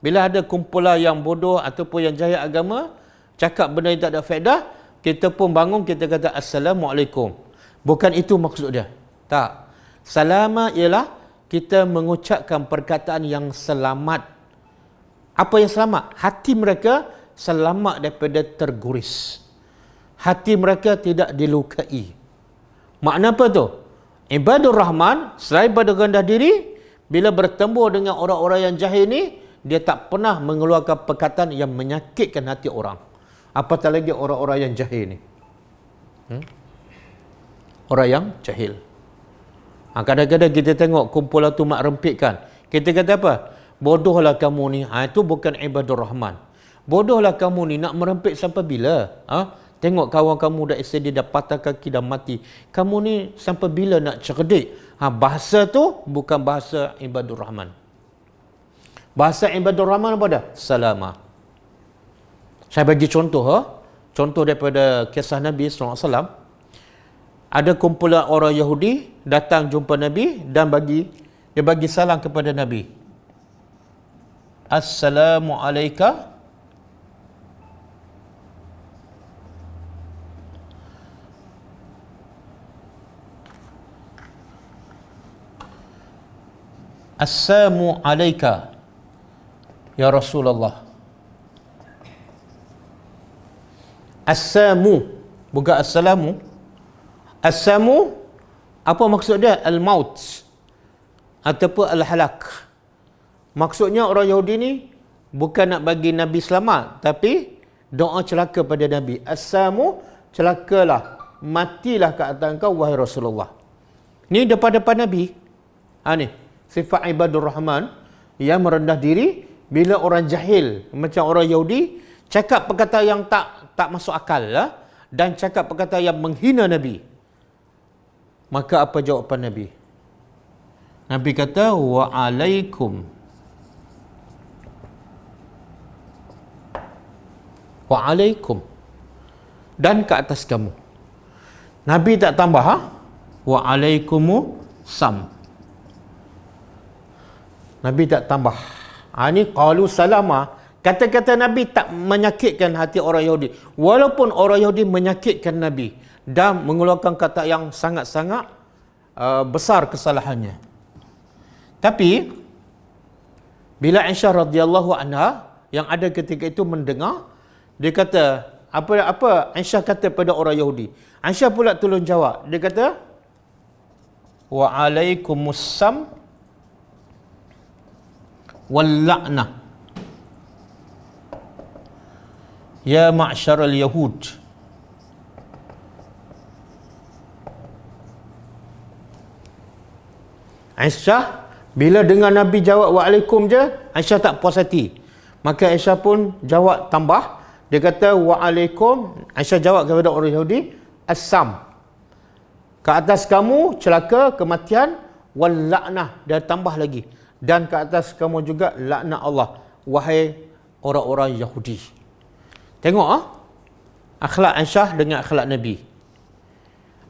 Bila ada kumpulan yang bodoh ataupun yang jahil agama, cakap benda yang tak ada faedah, kita pun bangun, kita kata Assalamualaikum. Bukan itu maksud dia. Tak. Salama ialah kita mengucapkan perkataan yang selamat. Apa yang selamat? Hati mereka selamat daripada terguris. Hati mereka tidak dilukai. Makna apa tu? Ibadur Rahman, selain pada rendah diri, bila bertemu dengan orang-orang yang jahil ni, dia tak pernah mengeluarkan perkataan yang menyakitkan hati orang. Apatah lagi orang-orang yang jahil ni. Orang yang jahil. Kadang-kadang kita tengok kumpulan tu mak rempitkan. Kita kata apa? Bodohlah kamu ni. Itu bukan ibadur Rahman. Bodohlah kamu ni, nak merempit sampai bila? Tengok kawan kamu dah accident, dah patah kaki, dah mati. Kamu ni sampai bila nak cerdik? Bahasa tu bukan bahasa ibadur Rahman. Bahasa ibadur Rahman apa dah? Salama. Saya bagi contoh. Contoh daripada kisah Nabi SAW. Ada kumpulan orang Yahudi datang jumpa Nabi dan dia bagi salam kepada Nabi. Assalamualaikum. Assalamu alayka ya Rasulullah. Assamu bukan assalamu. Assamu apa maksud dia? Al-maut ataupun al-halak. Maksudnya orang Yahudi ni bukan nak bagi Nabi selamat, tapi doa celaka pada Nabi. Assamu, celakalah, matilah ke atas kau wahai Rasulullah. Ni depan-depan Nabi. Ni sifat ibadur Rahman yang merendah diri. Bila orang jahil macam orang Yahudi cakap perkataan yang tak masuk akal dan cakap perkataan yang menghina Nabi, maka apa jawapan Nabi? Nabi kata wa'alaikum. Wa'alaikum. Dan ke atas kamu. Nabi tak tambah wa'alaikumu sam. Nabi tak tambah. Ini qalu salama. Kata-kata Nabi tak menyakitkan hati orang Yahudi. Walaupun orang Yahudi menyakitkan Nabi dan mengeluarkan kata yang sangat-sangat besar kesalahannya. Tapi bila Aisyah radhiyallahu anha yang ada ketika itu mendengar, dia kata, apa Aisyah kata pada orang Yahudi? Aisyah pula tolong jawab. Dia kata, wa'alaikumussalam wal la'nah ya ma'syaral yahud. Aisyah bila dengar Nabi jawab wa'alaikum je, Aisyah tak puas hati. Maka Aisyah pun jawab tambah. Dia kata wa'alaikum. Aisyah jawab kepada orang Yahudi, assam, ke atas kamu celaka, kematian, wal la'nah, dia tambah lagi, dan ke atas kamu juga laknat Allah, wahai orang-orang Yahudi. Tengok akhlak Aisyah dengan akhlak Nabi.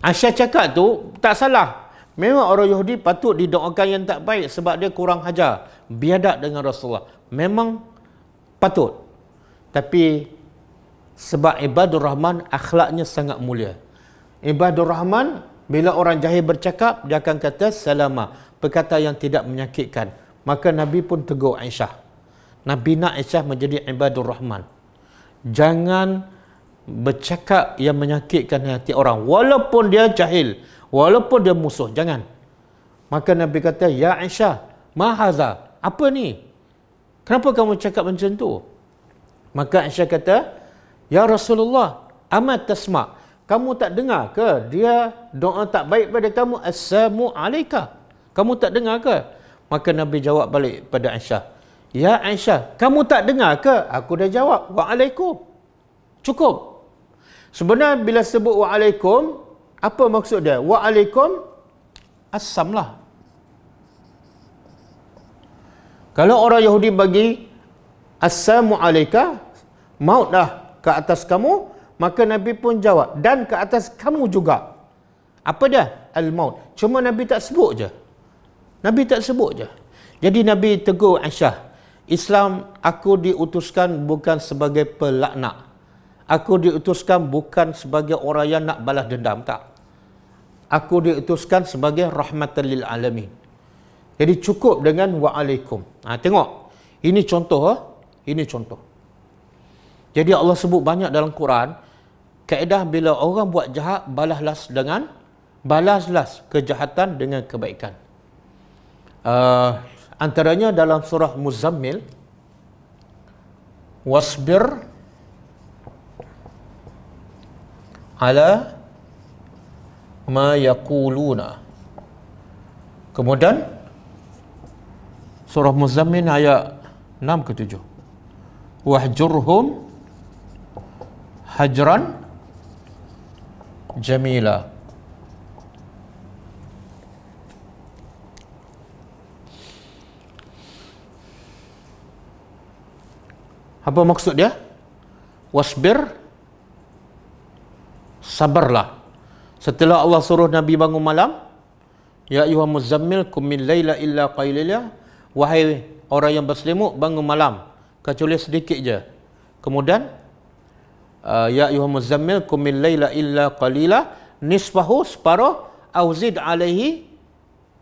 Aisyah cakap tu tak salah. Memang orang Yahudi patut didoakan yang tak baik sebab dia kurang hajar, biadab dengan Rasulullah. Memang patut. Tapi sebab ibadur Rahman akhlaknya sangat mulia. Ibadur Rahman bila orang jahil bercakap dia akan kata salama, perkataan yang tidak menyakitkan. Maka Nabi pun tegur Aisyah. Nabi nak Aisyah menjadi ibadur Rahman. Jangan bercakap yang menyakitkan hati orang walaupun dia jahil, walaupun dia musuh, jangan. Maka Nabi kata, ya Aisyah, ma haza? Apa ni? Kenapa kamu cakap macam tu? Maka Aisyah kata, ya Rasulullah, amat tasma', kamu tak dengar ke dia doa tak baik pada kamu, assalamu alaika? Kamu tak dengar ke? Maka Nabi jawab balik pada Aisyah, ya Aisyah, kamu tak dengar ke? Aku dah jawab, wa'alaikum. Cukup. Sebenarnya bila sebut wa'alaikum, apa maksud dia? Wa'alaikum assam lah. Kalau orang Yahudi bagi assalamu alaika, maut dah ke atas kamu, maka Nabi pun jawab, dan ke atas kamu juga. Apa dia? Al-maut. Cuma Nabi tak sebut je. Nabi tak sebut je. Jadi Nabi tegur Aisyah, Islam aku diutuskan bukan sebagai pelaknat. Aku diutuskan bukan sebagai orang yang nak balas dendam, tak. Aku diutuskan sebagai rahmatan lil alamin. Jadi cukup dengan wa'alaikum. Tengok. Ini contoh. Ini contoh. Jadi Allah sebut banyak dalam Quran, kaedah bila orang buat jahat, balaslah kejahatan dengan kebaikan. Antaranya dalam surah Muzammil, wasbir ala ma yaquluna. Kemudian surah Muzammil ayat 6 ke 7. Wahjurhum hajran jamila. Apa maksud dia? Wasbir, sabarlah. Setelah Allah suruh Nabi bangun malam, ya ayyuhal muzammil qum min laila illa qalila, wahai orang yang berselimut, bangun malam kecuali sedikit je. Kemudian ya ayyuhal muzammil qum min laila illa qalila nisfahu, separuh, au zid alaihi,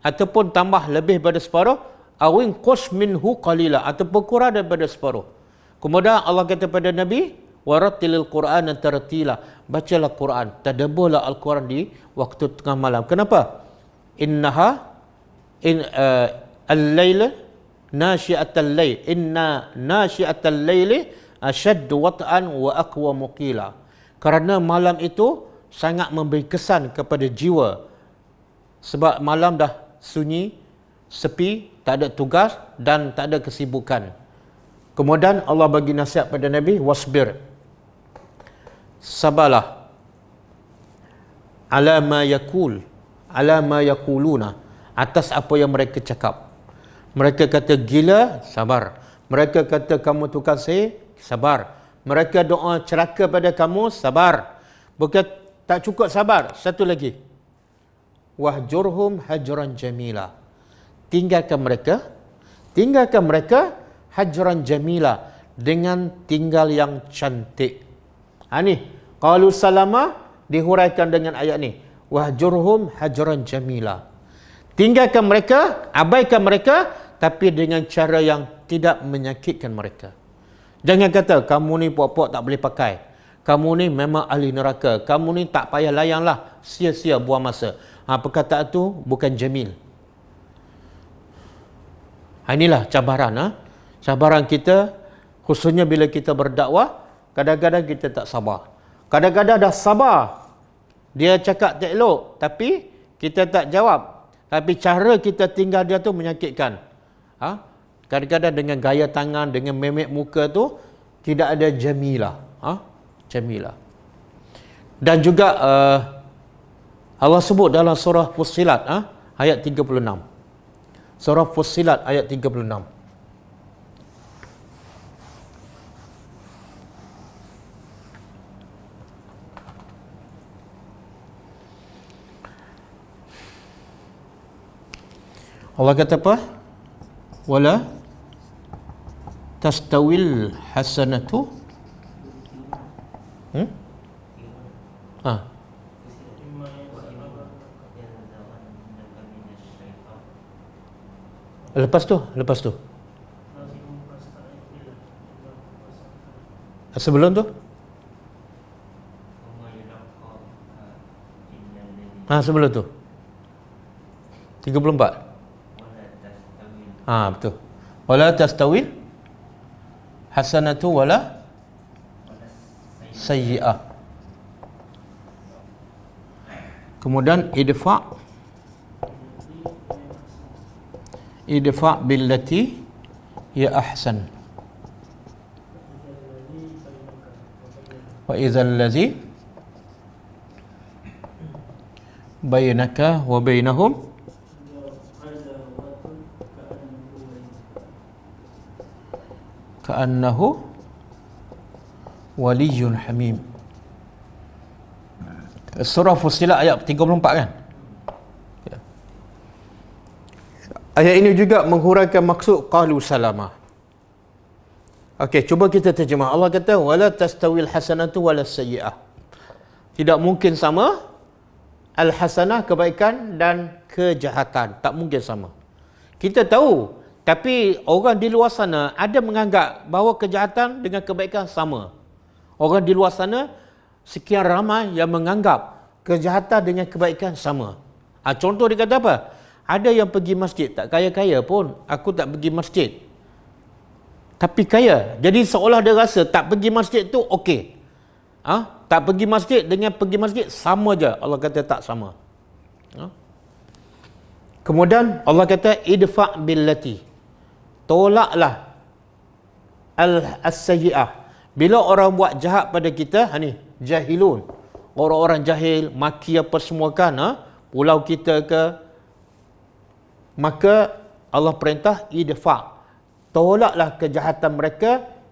ataupun tambah lebih pada separuh, awin qus minhu qalila, ataupun kurang daripada separuh. Kemudian Allah kata pada Nabi, warattilil Qur'ana tartila, bacalah Quran, tadabburlah Al-Quran di waktu tengah malam. Kenapa? Al-laila nasyi'atal lail, inna nasyi'atal laili ashaddu wat'an wa aqwa muqila. Kerana malam itu sangat memberi kesan kepada jiwa. Sebab malam dah sunyi, sepi, tak ada tugas dan tak ada kesibukan. Kemudian Allah bagi nasihat pada Nabi, wasbir, sabarlah, ala ma yaquluna, atas apa yang mereka cakap. Mereka kata gila, sabar. Mereka kata kamu tukang sihir, sabar. Mereka doa celaka pada kamu, sabar. Bukan tak cukup sabar, satu lagi, wahjurhum hajran jamila, tinggalkan mereka hajran jamila, dengan tinggal yang cantik. Ni qalu salama dihuraikan dengan ayat ni, wahjurhum hajran jamila, tinggalkan mereka, abaikan mereka, tapi dengan cara yang tidak menyakitkan mereka. Jangan kata kamu ni puak-puak tak boleh pakai, kamu ni memang ahli neraka, kamu ni tak payah layanlah, sia-sia buang masa. Perkataan tu bukan jamil. Inilah cabaran. Cabaran kita, khususnya bila kita berdakwah, kadang-kadang kita tak sabar. Kadang-kadang dah sabar, dia cakap tak elok, tapi kita tak jawab. Tapi cara kita tinggal dia tu menyakitkan. Kadang-kadang dengan gaya tangan, dengan memek muka tu, tidak ada jamilah. Jamilah. Dan juga Allah sebut dalam surah Fussilat, ayat 36. Surah Fussilat ayat 36. Allah kata apa? Wala tastawil hasanatu ha. Lepas tu sebelum tu sebelum tu 34. Betul. Wala tastawil hasanatu wala sayyi'ah. Kemudian idfa billati ya ahsan. Wa idzal ladzi bainaka wa bainahum ka'annahu waliyyun hamim. Surah Fussilat ayat 34 kan? Ya. Ayat ini juga menghuraikan maksud qalu salama. Okey, cuba kita terjemah. Allah kata wala tastawil hasanatu wala sayyi'ah. Tidak mungkin sama al-hasanah kebaikan dan kejahatan, tak mungkin sama. Kita tahu, tapi orang di luar sana ada menganggap bahawa kejahatan dengan kebaikan sama. Orang di luar sana sekian ramai yang menganggap kejahatan dengan kebaikan sama. Contoh dia kata apa? Ada yang pergi masjid, tak kaya-kaya pun, aku tak pergi masjid. Tapi kaya. Jadi seolah dia rasa tak pergi masjid tu okey. Tak pergi masjid dengan pergi masjid sama je. Allah kata tak sama. Kemudian Allah kata idfa' billati. Tolaklah as-sayyi'ah. Bila orang buat jahat pada kita, jahilun, orang-orang jahil, maki apa semua kan, pulau kita ke, maka Allah perintah idfa', tolaklah kejahatan mereka,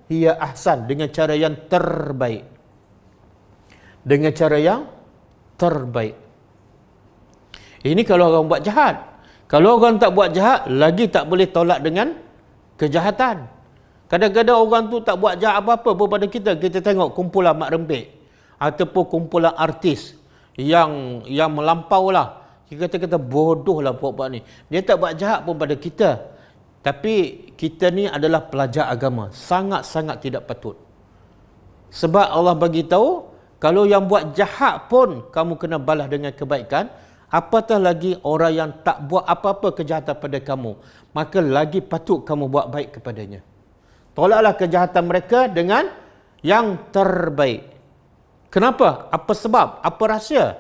hiya ahsan, dengan cara yang terbaik. Dengan cara yang terbaik. Ini kalau orang buat jahat. Kalau orang tak buat jahat, lagi tak boleh tolak dengan kejahatan. Kadang-kadang orang tu tak buat jahat apa-apa pun pada kita. Kita tengok kumpulan mak rempit ataupun kumpulan artis yang melampau lah. Kita kata bodoh lah buat-buat ni. Dia tak buat jahat pun pada kita. Tapi kita ni adalah pelajar agama. Sangat-sangat tidak patut. Sebab Allah bagi tahu, kalau yang buat jahat pun kamu kena balas dengan kebaikan, apatah lagi orang yang tak buat apa-apa kejahatan pada kamu, maka lagi patut kamu buat baik kepadanya. Tolaklah kejahatan mereka dengan yang terbaik. Kenapa? Apa sebab? Apa rahsia?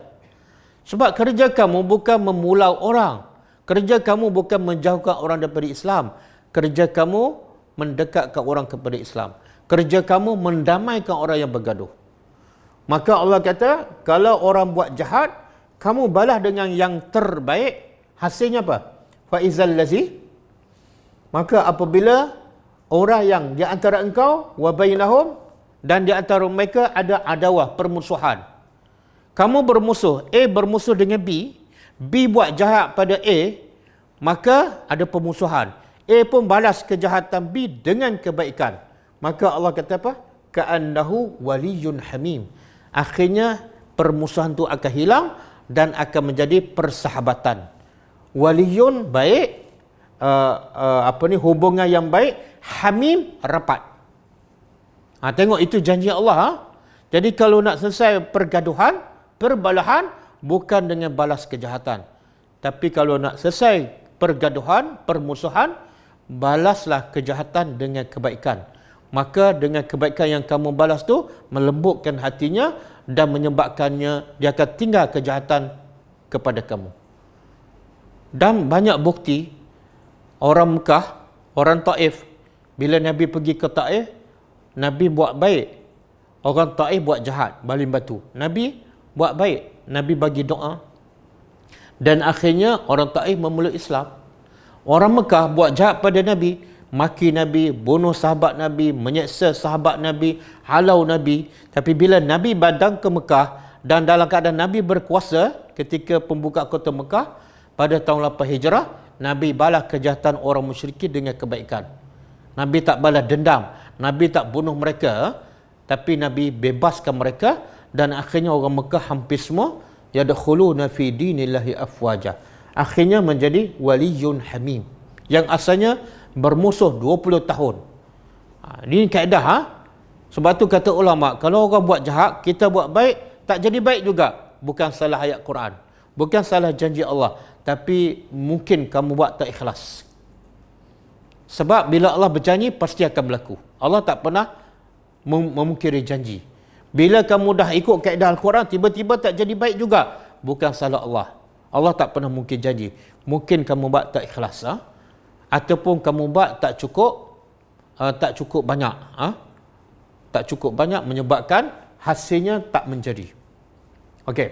Sebab kerja kamu bukan memulau orang. Kerja kamu bukan menjauhkan orang daripada Islam. Kerja kamu mendekatkan orang kepada Islam. Kerja kamu mendamaikan orang yang bergaduh. Maka Allah kata, kalau orang buat jahat, kamu balas dengan yang terbaik. Hasilnya apa? Faizal lazi. Maka apabila orang yang di antara engkau wa bainahum, dan di antara mereka ada adawah, permusuhan. Kamu bermusuh, A bermusuh dengan B, B buat jahat pada A, maka ada permusuhan. A pun balas kejahatan B dengan kebaikan. Maka Allah kata apa? Ka'annahu waliyyun hamim. Akhirnya permusuhan itu akan hilang dan akan menjadi persahabatan. Waliyun baik, hubungan yang baik, hamim rapat. Tengok itu janji Allah. Jadi kalau nak selesai pergaduhan, perbalahan, bukan dengan balas kejahatan. Tapi kalau nak selesai pergaduhan, permusuhan, balaslah kejahatan dengan kebaikan. Maka dengan kebaikan yang kamu balas tu melembutkan hatinya dan menyebabkannya dia akan tinggal kejahatan kepada kamu. Dan banyak bukti orang Mekah, orang Taif, bila Nabi pergi ke Taif, Nabi buat baik. Orang Taif buat jahat, baling batu. Nabi buat baik, Nabi bagi doa. Dan akhirnya orang Taif memeluk Islam. Orang Mekah buat jahat pada Nabi, maki Nabi, bunuh sahabat Nabi, menyeksa sahabat Nabi, halau Nabi. Tapi bila Nabi datang ke Mekah dan dalam keadaan Nabi berkuasa ketika pembuka kota Mekah pada tahun 8 Hijrah, Nabi balas kejahatan orang musyrikin dengan kebaikan. Nabi tak balas dendam, Nabi tak bunuh mereka, tapi Nabi bebaskan mereka, dan akhirnya orang Mekah hampir semua yadkhuluna fi dinillahi afwaja. Akhirnya menjadi waliyun hamim. Yang asalnya bermusuh 20 tahun. Ini kaedah. Sebab tu kata ulama, kalau orang buat jahat, kita buat baik, tak jadi baik juga. Bukan salah ayat Quran, bukan salah janji Allah, tapi mungkin kamu buat tak ikhlas. Sebab bila Allah berjanji, pasti akan berlaku. Allah tak pernah memungkiri janji. Bila kamu dah ikut kaedah Al-Quran, tiba-tiba tak jadi baik juga, bukan salah Allah. Allah tak pernah mungkir janji. Mungkin kamu buat tak ikhlas, ataupun kamu buat tak cukup banyak, tak cukup banyak menyebabkan hasilnya tak menjadi. Okey.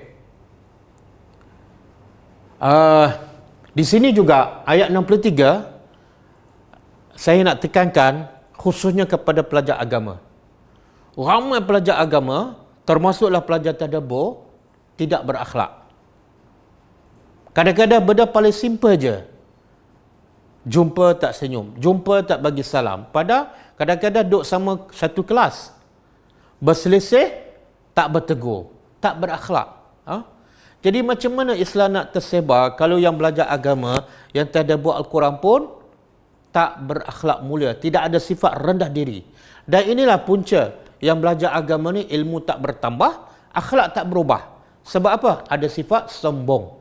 Di sini juga ayat 63 saya nak tekankan khususnya kepada pelajar agama. Ramai pelajar agama, termasuklah pelajar tadabbur, tidak berakhlak. Kadang-kadang benda paling simple je. Jumpa tak senyum, jumpa tak bagi salam. Padahal kadang-kadang duduk sama satu kelas, berselisih, tak bertegur, tak berakhlak. Jadi macam mana Islam nak tersebar kalau yang belajar agama, yang tadabbur Al-Quran pun tak berakhlak mulia, tidak ada sifat rendah diri. Dan inilah punca yang belajar agama ni, ilmu tak bertambah, akhlak tak berubah. Sebab apa? Ada sifat sombong.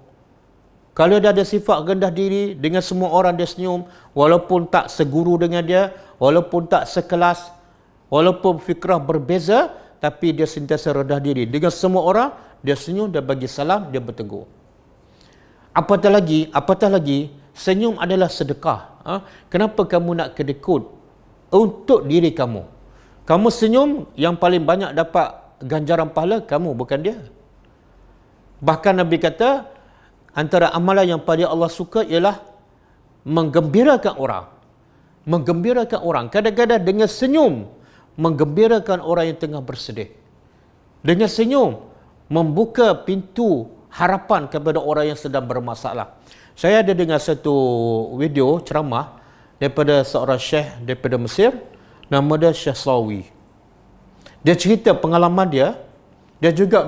Kalau dia ada sifat rendah diri, dengan semua orang dia senyum, walaupun tak seguru dengan dia, walaupun tak sekelas, walaupun fikrah berbeza, tapi dia sentiasa rendah diri. Dengan semua orang, dia senyum, dia bagi salam, dia bertegur. Apatah lagi, senyum adalah sedekah. Kenapa kamu nak kedekut untuk diri kamu? Kamu senyum, yang paling banyak dapat ganjaran pahala kamu, bukan dia. Bahkan Nabi kata, antara amalan yang paling Allah suka ialah menggembirakan orang. Menggembirakan orang. Kadang-kadang dengan senyum, menggembirakan orang yang tengah bersedih. Dengan senyum, membuka pintu harapan kepada orang yang sedang bermasalah. Saya ada dengar satu video ceramah daripada seorang syekh daripada Mesir, nama dia Syekh Sawi. Dia cerita pengalaman dia juga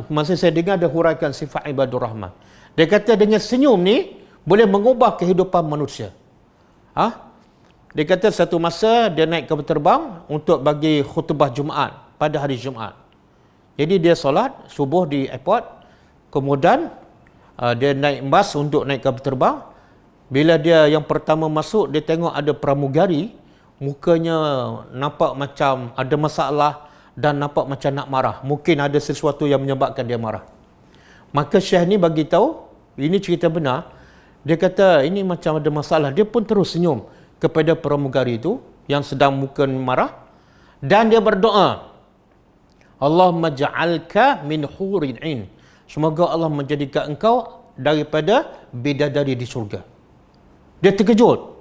masa saya dengar dia huraikan sifat ibadur rahman. Dia kata dengan senyum ni boleh mengubah kehidupan manusia. Dia kata satu masa dia naik kapal terbang untuk bagi khutbah Jumaat pada hari Jumaat. Jadi dia solat subuh di airport, kemudian dia naik bas untuk naik kapal terbang. Bila dia yang pertama masuk, dia tengok ada pramugari, mukanya nampak macam ada masalah dan nampak macam nak marah. Mungkin ada sesuatu yang menyebabkan dia marah. Maka Syekh ni bagi tahu, ini cerita benar. Dia kata ini macam ada masalah. Dia pun terus senyum kepada pramugari itu yang sedang muka marah, dan dia berdoa, Allahumma ja'alka min hurin 'ain. Semoga Allah menjadikan engkau daripada bidadari di syurga. Dia terkejut.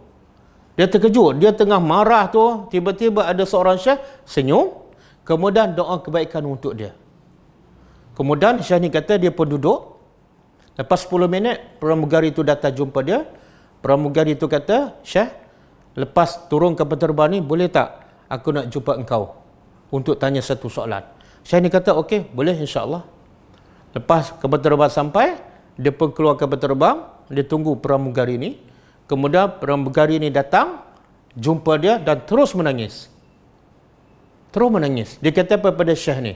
Dia tengah marah tu, tiba-tiba ada seorang syekh senyum, kemudian doa kebaikan untuk dia. Kemudian syekh ni kata dia pun duduk. Lepas 10 minit, pramugari itu datang jumpa dia. Pramugari itu kata, Syekh, lepas turun kapal terbang ni, boleh tak aku nak jumpa engkau untuk tanya satu soalan? Syekh ni kata, okey, boleh insya-Allah. Lepas kapal terbang sampai, dia pun keluar kapal terbang, dia tunggu pramugari ni. Kemudian pramugari ni datang, jumpa dia dan terus menangis. Terus menangis. Dia kata kepada Syekh ni,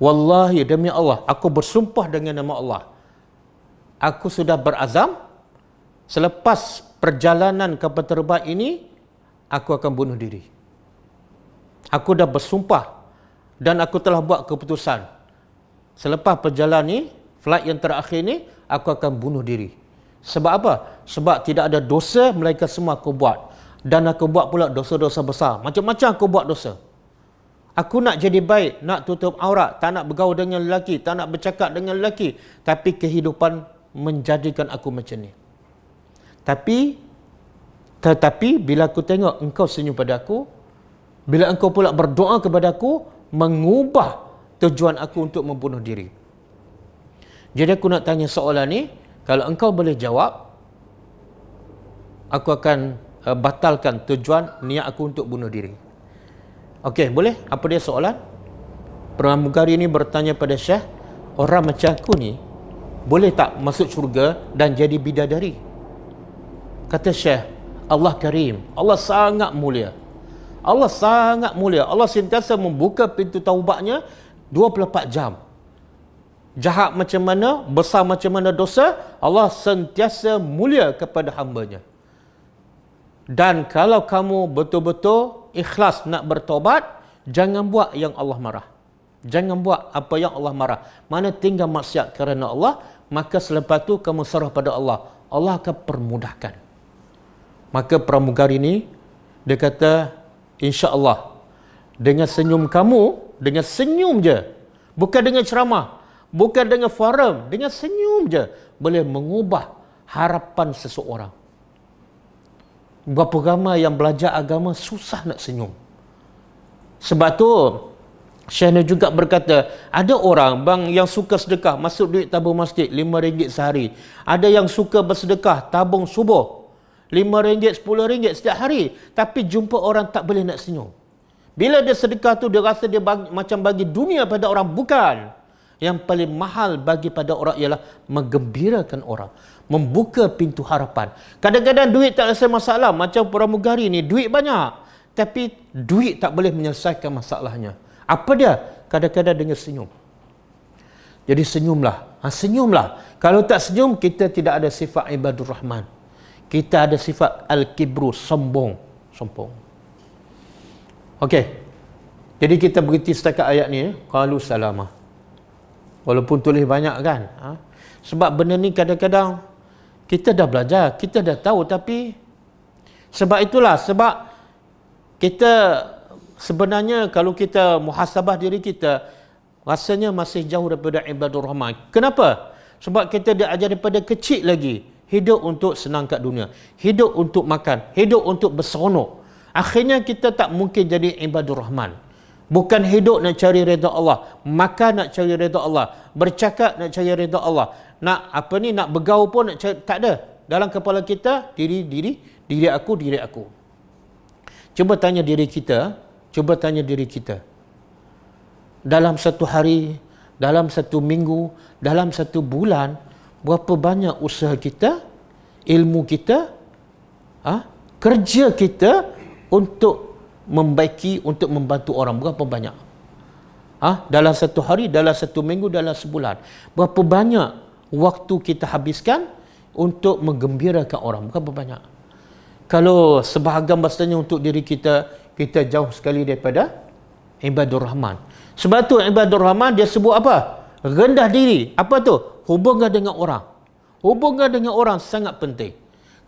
wallahi demi Allah, aku bersumpah dengan nama Allah, aku sudah berazam, selepas perjalanan kapal terbang ini, aku akan bunuh diri. Aku dah bersumpah dan aku telah buat keputusan. Selepas perjalanan ni, flight yang terakhir ni, aku akan bunuh diri. Sebab apa? Sebab tidak ada dosa melainkan semua aku buat. Dan aku buat pula dosa-dosa besar. Macam-macam aku buat dosa. Aku nak jadi baik, nak tutup aurat, tak nak bergaul dengan lelaki, tak nak bercakap dengan lelaki. Tapi kehidupan menjadikan aku macam ni. Tetapi bila aku tengok engkau senyum pada aku, bila engkau pula berdoa kepada aku, mengubah tujuan aku untuk membunuh diri. Jadi aku nak tanya soalan ni, kalau engkau boleh jawab, aku akan batalkan tujuan niat aku untuk bunuh diri. Okey, boleh? Apa dia soalan? Pramugari ini bertanya pada Syekh, orang macam aku ni boleh tak masuk syurga dan jadi bidadari? Kata Syekh, Allah Karim, Allah sangat mulia. Allah sangat mulia. Allah sentiasa membuka pintu taubatnya 24 jam. Jahat macam mana, besar macam mana dosa, Allah sentiasa mulia kepada hambanya. Dan kalau kamu betul-betul ikhlas nak bertobat, jangan buat yang Allah marah. Jangan buat apa yang Allah marah. Mana tinggal maksiat kerana Allah, maka selepas tu kamu serah pada Allah. Allah akan permudahkan. Maka pramugari ni, dia kata, insya-Allah, dengan senyum kamu, dengan senyum je, bukan dengan ceramah, bukan dengan forum, dengan senyum je, boleh mengubah harapan seseorang. Berapa ramai yang belajar agama susah nak senyum. Sebab tu Syekh juga berkata, ada orang bang yang suka sedekah, masuk duit tabung masjid RM5 sehari. Ada yang suka bersedekah tabung subuh RM5, RM10 setiap hari, tapi jumpa orang tak boleh nak senyum. Bila dia sedekah tu, dia rasa dia macam bagi dunia pada orang. Bukan. Yang paling mahal bagi pada orang ialah menggembirakan orang, membuka pintu harapan. Kadang-kadang duit tak selesai masalah. Macam pramugari ni, duit banyak, tapi duit tak boleh menyelesaikan masalahnya. Apa dia? Kadang-kadang dengan senyum. Jadi senyumlah. Senyumlah. Kalau tak senyum, kita tidak ada sifat ibadur rahman. Kita ada sifat al-kibru, sombong. Okey. Jadi kita berhenti setakat ayat ni. Qalu salamah. Walaupun tulis banyak kan. Sebab benda ni kadang-kadang kita dah belajar, kita dah tahu, tapi sebab itulah, sebab kita sebenarnya kalau kita muhasabah diri kita, rasanya masih jauh daripada ibadur rahman. Kenapa? Sebab kita diajar daripada kecil lagi, hidup untuk senang kat dunia, hidup untuk makan, hidup untuk berseronok. Akhirnya kita tak mungkin jadi ibadur rahman. Bukan hidup nak cari redha Allah, makan nak cari redha Allah, bercakap nak cari redha Allah, nak bergaul pun nak cari, tak ada. Dalam kepala kita diri aku. Cuba tanya diri kita. Dalam satu hari, dalam satu minggu, dalam satu bulan, berapa banyak usaha kita, ilmu kita, kerja kita untuk membaiki, untuk membantu orang, berapa banyak? Dalam satu hari, dalam satu minggu, dalam sebulan, berapa banyak waktu kita habiskan untuk menggembirakan orang, berapa banyak? Kalau sebahagian bahasanya untuk diri kita, kita jauh sekali daripada ibadur rahman. Sebab tu ibadur rahman dia sebut apa? Rendah diri. Apa tu? Hubungan dengan orang. Hubungan dengan orang sangat penting.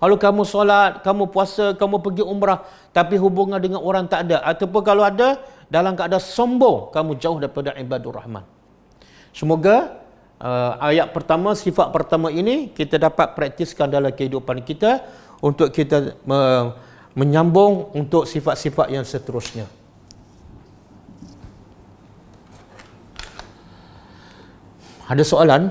Kalau kamu solat, kamu puasa, kamu pergi umrah, tapi hubungan dengan orang tak ada, ataupun kalau ada, dalam keadaan sombong, kamu jauh daripada ibadur rahman. Semoga ayat pertama, sifat pertama ini kita dapat praktiskan dalam kehidupan kita untuk kita menyambung untuk sifat-sifat yang seterusnya. Ada soalan?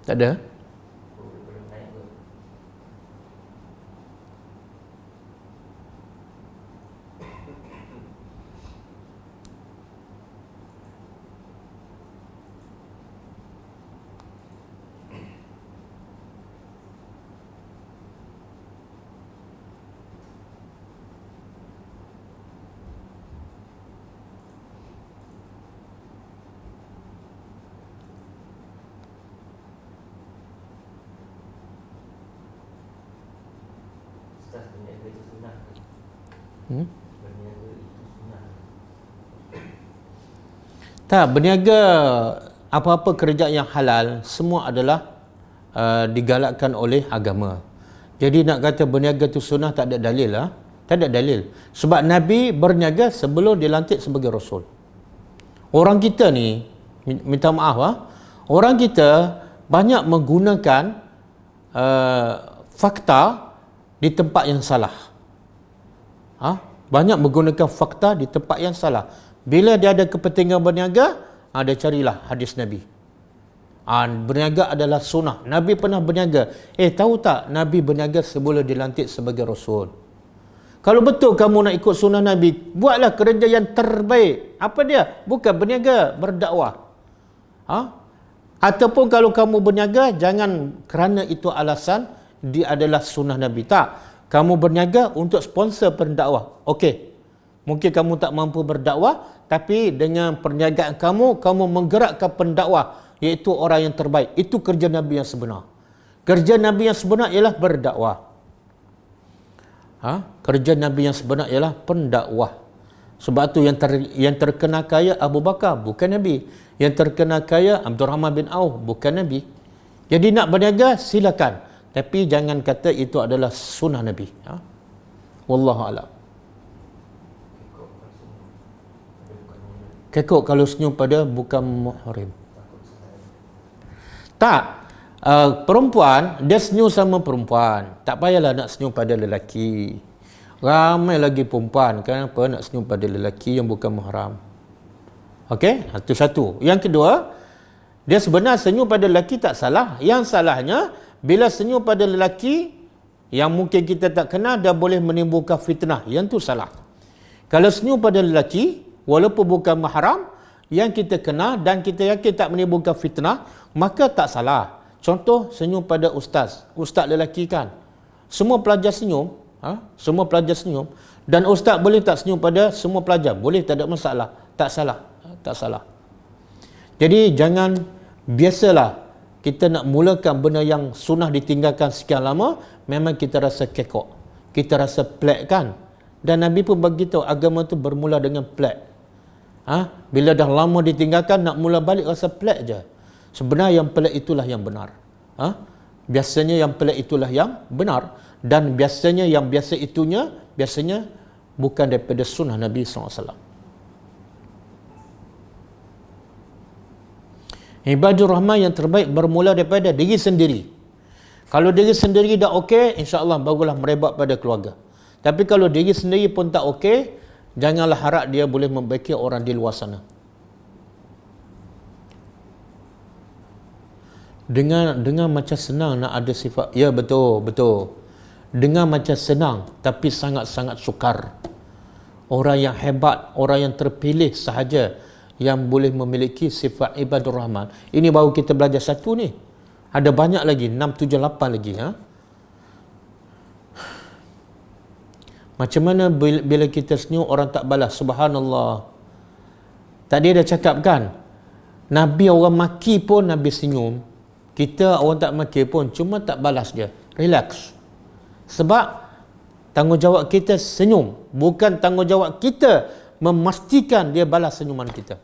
Tak ada? Tak, berniaga apa-apa kerja yang halal semua adalah digalakkan oleh agama. Jadi nak kata berniaga tu sunnah, tak ada dalil lah. Tak ada dalil. Sebab Nabi berniaga sebelum dilantik sebagai Rasul. Orang kita ni, minta maaf orang kita banyak menggunakan fakta di tempat yang salah. Banyak menggunakan fakta di tempat yang salah. Bila dia ada kepentingan berniaga, dia carilah hadis Nabi. Berniaga adalah sunnah. Nabi pernah berniaga. Tahu tak, Nabi berniaga sebelum dilantik sebagai Rasul. Kalau betul kamu nak ikut sunnah Nabi, buatlah kerja yang terbaik. Apa dia? Bukan berniaga, berdakwah. Ataupun kalau kamu berniaga, jangan kerana itu alasan dia adalah sunnah Nabi. Tak. Kamu berniaga untuk sponsor pendakwah. Okey. Mungkin kamu tak mampu berdakwah, tapi dengan perniagaan kamu menggerakkan pendakwah, iaitu orang yang terbaik. Itu kerja Nabi yang sebenar. Kerja Nabi yang sebenar ialah berdakwah. Kerja Nabi yang sebenar ialah pendakwah. Sebab tu yang terkena kaya Abu Bakar bukan Nabi. Yang terkena kaya Abdul Rahman bin Auf bukan Nabi. Jadi nak berniaga silakan, tapi jangan kata itu adalah sunnah Nabi. Wallahu a'lam. Kekok kalau senyum pada bukan muhrim. Tak. Perempuan, dia senyum sama perempuan. Tak payahlah nak senyum pada lelaki. Ramai lagi perempuan, kenapa nak senyum pada lelaki yang bukan mahram? Okey, itu satu. Yang kedua, dia sebenarnya senyum pada lelaki tak salah. Yang salahnya, bila senyum pada lelaki yang mungkin kita tak kenal, dia boleh menimbulkan fitnah. Yang tu salah. Kalau senyum pada lelaki, walaupun bukan mahram, yang kita kenal dan kita yakin tak menimbulkan fitnah, maka tak salah. Contoh, senyum pada ustaz lelaki kan. Semua pelajar senyum, semua pelajar senyum, dan ustaz boleh tak senyum pada semua pelajar? Boleh, tak ada masalah. Tak salah. Tak salah. Jadi jangan, biasalah kita nak mulakan benda yang sunnah ditinggalkan sekian lama, memang kita rasa kekok, kita rasa pelik kan. Dan Nabi pun beritahu agama tu bermula dengan pelik. Bila dah lama ditinggalkan, nak mula balik rasa pelik je. Sebenarnya yang pelik itulah yang benar. Biasanya yang pelik itulah yang benar. Dan biasanya yang biasa itunya, biasanya bukan daripada sunnah Nabi SAW. Ibadur Rahman yang terbaik bermula daripada diri sendiri. Kalau diri sendiri dah okey, insya-Allah barulah merebak pada keluarga. Tapi kalau diri sendiri pun tak okey, janganlah harap dia boleh membaiki orang di luar sana. Dengan macam senang nak ada sifat. Ya, betul. Dengan macam senang, tapi sangat-sangat sukar. Orang yang hebat, orang yang terpilih sahaja yang boleh memiliki sifat ibadur rahman. Ini baru kita belajar satu ni. Ada banyak lagi, 6, 7, 8 lagi. Macam mana bila kita senyum orang tak balas? Subhanallah. Tadi dah cakap kan, Nabi orang maki pun Nabi senyum. Kita orang tak maki pun cuma tak balas dia. Relax. Sebab tanggungjawab kita senyum, bukan tanggungjawab kita memastikan dia balas senyuman kita.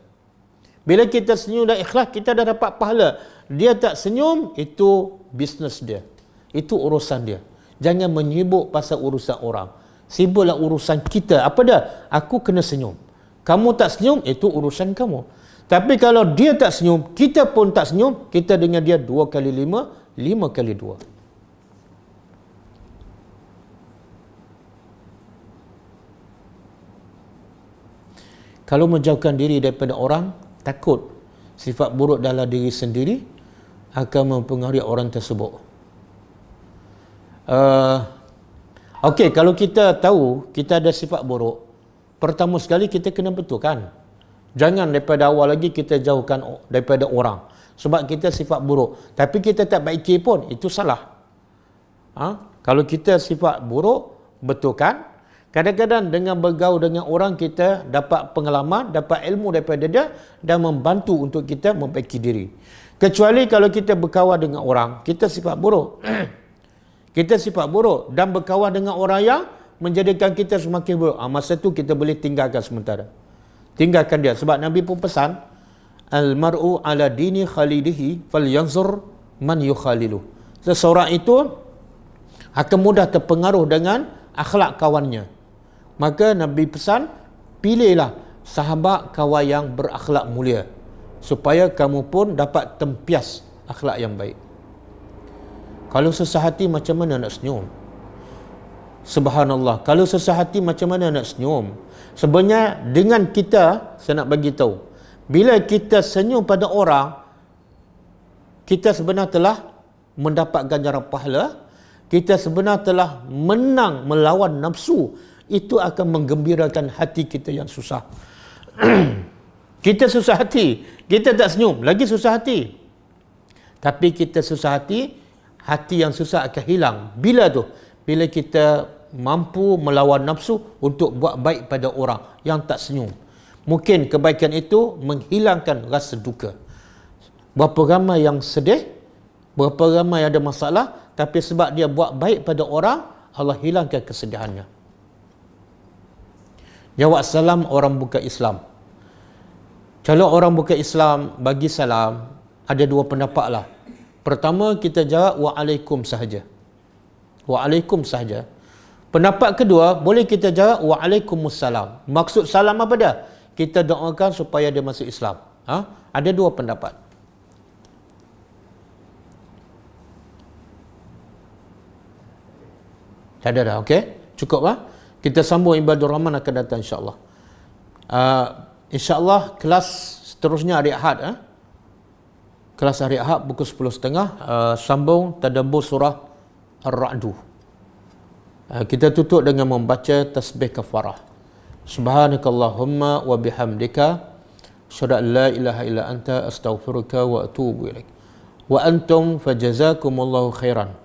Bila kita senyum dan ikhlas, kita dah dapat pahala. Dia tak senyum, itu bisnes dia. Itu urusan dia. Jangan menyibuk pasal urusan orang. Sibuklah urusan kita. Apa dah? Aku kena senyum. Kamu tak senyum, itu urusan kamu. Tapi kalau dia tak senyum, kita pun tak senyum, kita dengan dia 2 kali 5, 5 kali 2. Kalau menjauhkan diri daripada orang, takut sifat buruk dalam diri sendiri akan mempengaruhi orang tersebut. Okey, kalau kita tahu kita ada sifat buruk, pertama sekali kita kena betulkan. Jangan daripada awal lagi kita jauhkan daripada orang. Sebab kita sifat buruk. Tapi kita tak baiki pun, itu salah. Kalau kita sifat buruk, betulkan. Kadang-kadang dengan bergaul dengan orang kita dapat pengalaman, dapat ilmu daripada dia dan membantu untuk kita memperbaiki diri. Kecuali kalau kita berkawan dengan orang, kita sifat buruk. Kita sifat buruk dan berkawan dengan orang yang menjadikan kita semakin buruk. Masa tu kita boleh tinggalkan sementara. Tinggalkan dia. Sebab Nabi pun pesan, Al-mar'u ala dini khalidihi falyanzur man yukhalilu. Seseorang itu akan mudah terpengaruh dengan akhlak kawannya. Maka Nabi pesan, pilihlah sahabat kawan yang berakhlak mulia, supaya kamu pun dapat tempias akhlak yang baik. Kalau susah hati macam mana nak senyum? Subhanallah, kalau susah hati macam mana nak senyum? Sebenarnya dengan kita, saya nak bagi tahu, bila kita senyum pada orang, kita sebenarnya telah mendapat ganjaran pahala, kita sebenarnya telah menang melawan nafsu. Itu akan menggembirakan hati kita yang susah. Kita susah hati, kita tak senyum, lagi susah hati. Tapi kita susah hati, hati yang susah akan hilang. Bila tu? Bila kita mampu melawan nafsu untuk buat baik pada orang yang tak senyum. Mungkin kebaikan itu menghilangkan rasa duka. Berapa ramai yang sedih, berapa ramai ada masalah, tapi sebab dia buat baik pada orang, Allah hilangkan kesedihannya. Jawab salam orang bukan Islam. Kalau orang bukan Islam bagi salam, ada dua pendapat lah. Pertama, kita jawab wa'alaikum sahaja. Wa'alaikum sahaja. Pendapat kedua, boleh kita jawab wa'alaikumussalam. Maksud salam apa dah? Kita doakan supaya dia masuk Islam. Ada dua pendapat. Ada dah, okey? Cukup lah. Kita sambung Ibadur Rahman akan datang insya-Allah. InsyaAllah kelas seterusnya hari Ahad. Kelas hari Ahad pukul 10.30, sambung tadabbur surah Ar-Ra'du. Kita tutup dengan membaca tasbih kafarah. Subhanakallahumma wa bihamdika asyhadu an la ilaha illa anta astaghfiruka wa atubu ilaik. Wa antum fajazakumullahu khairan.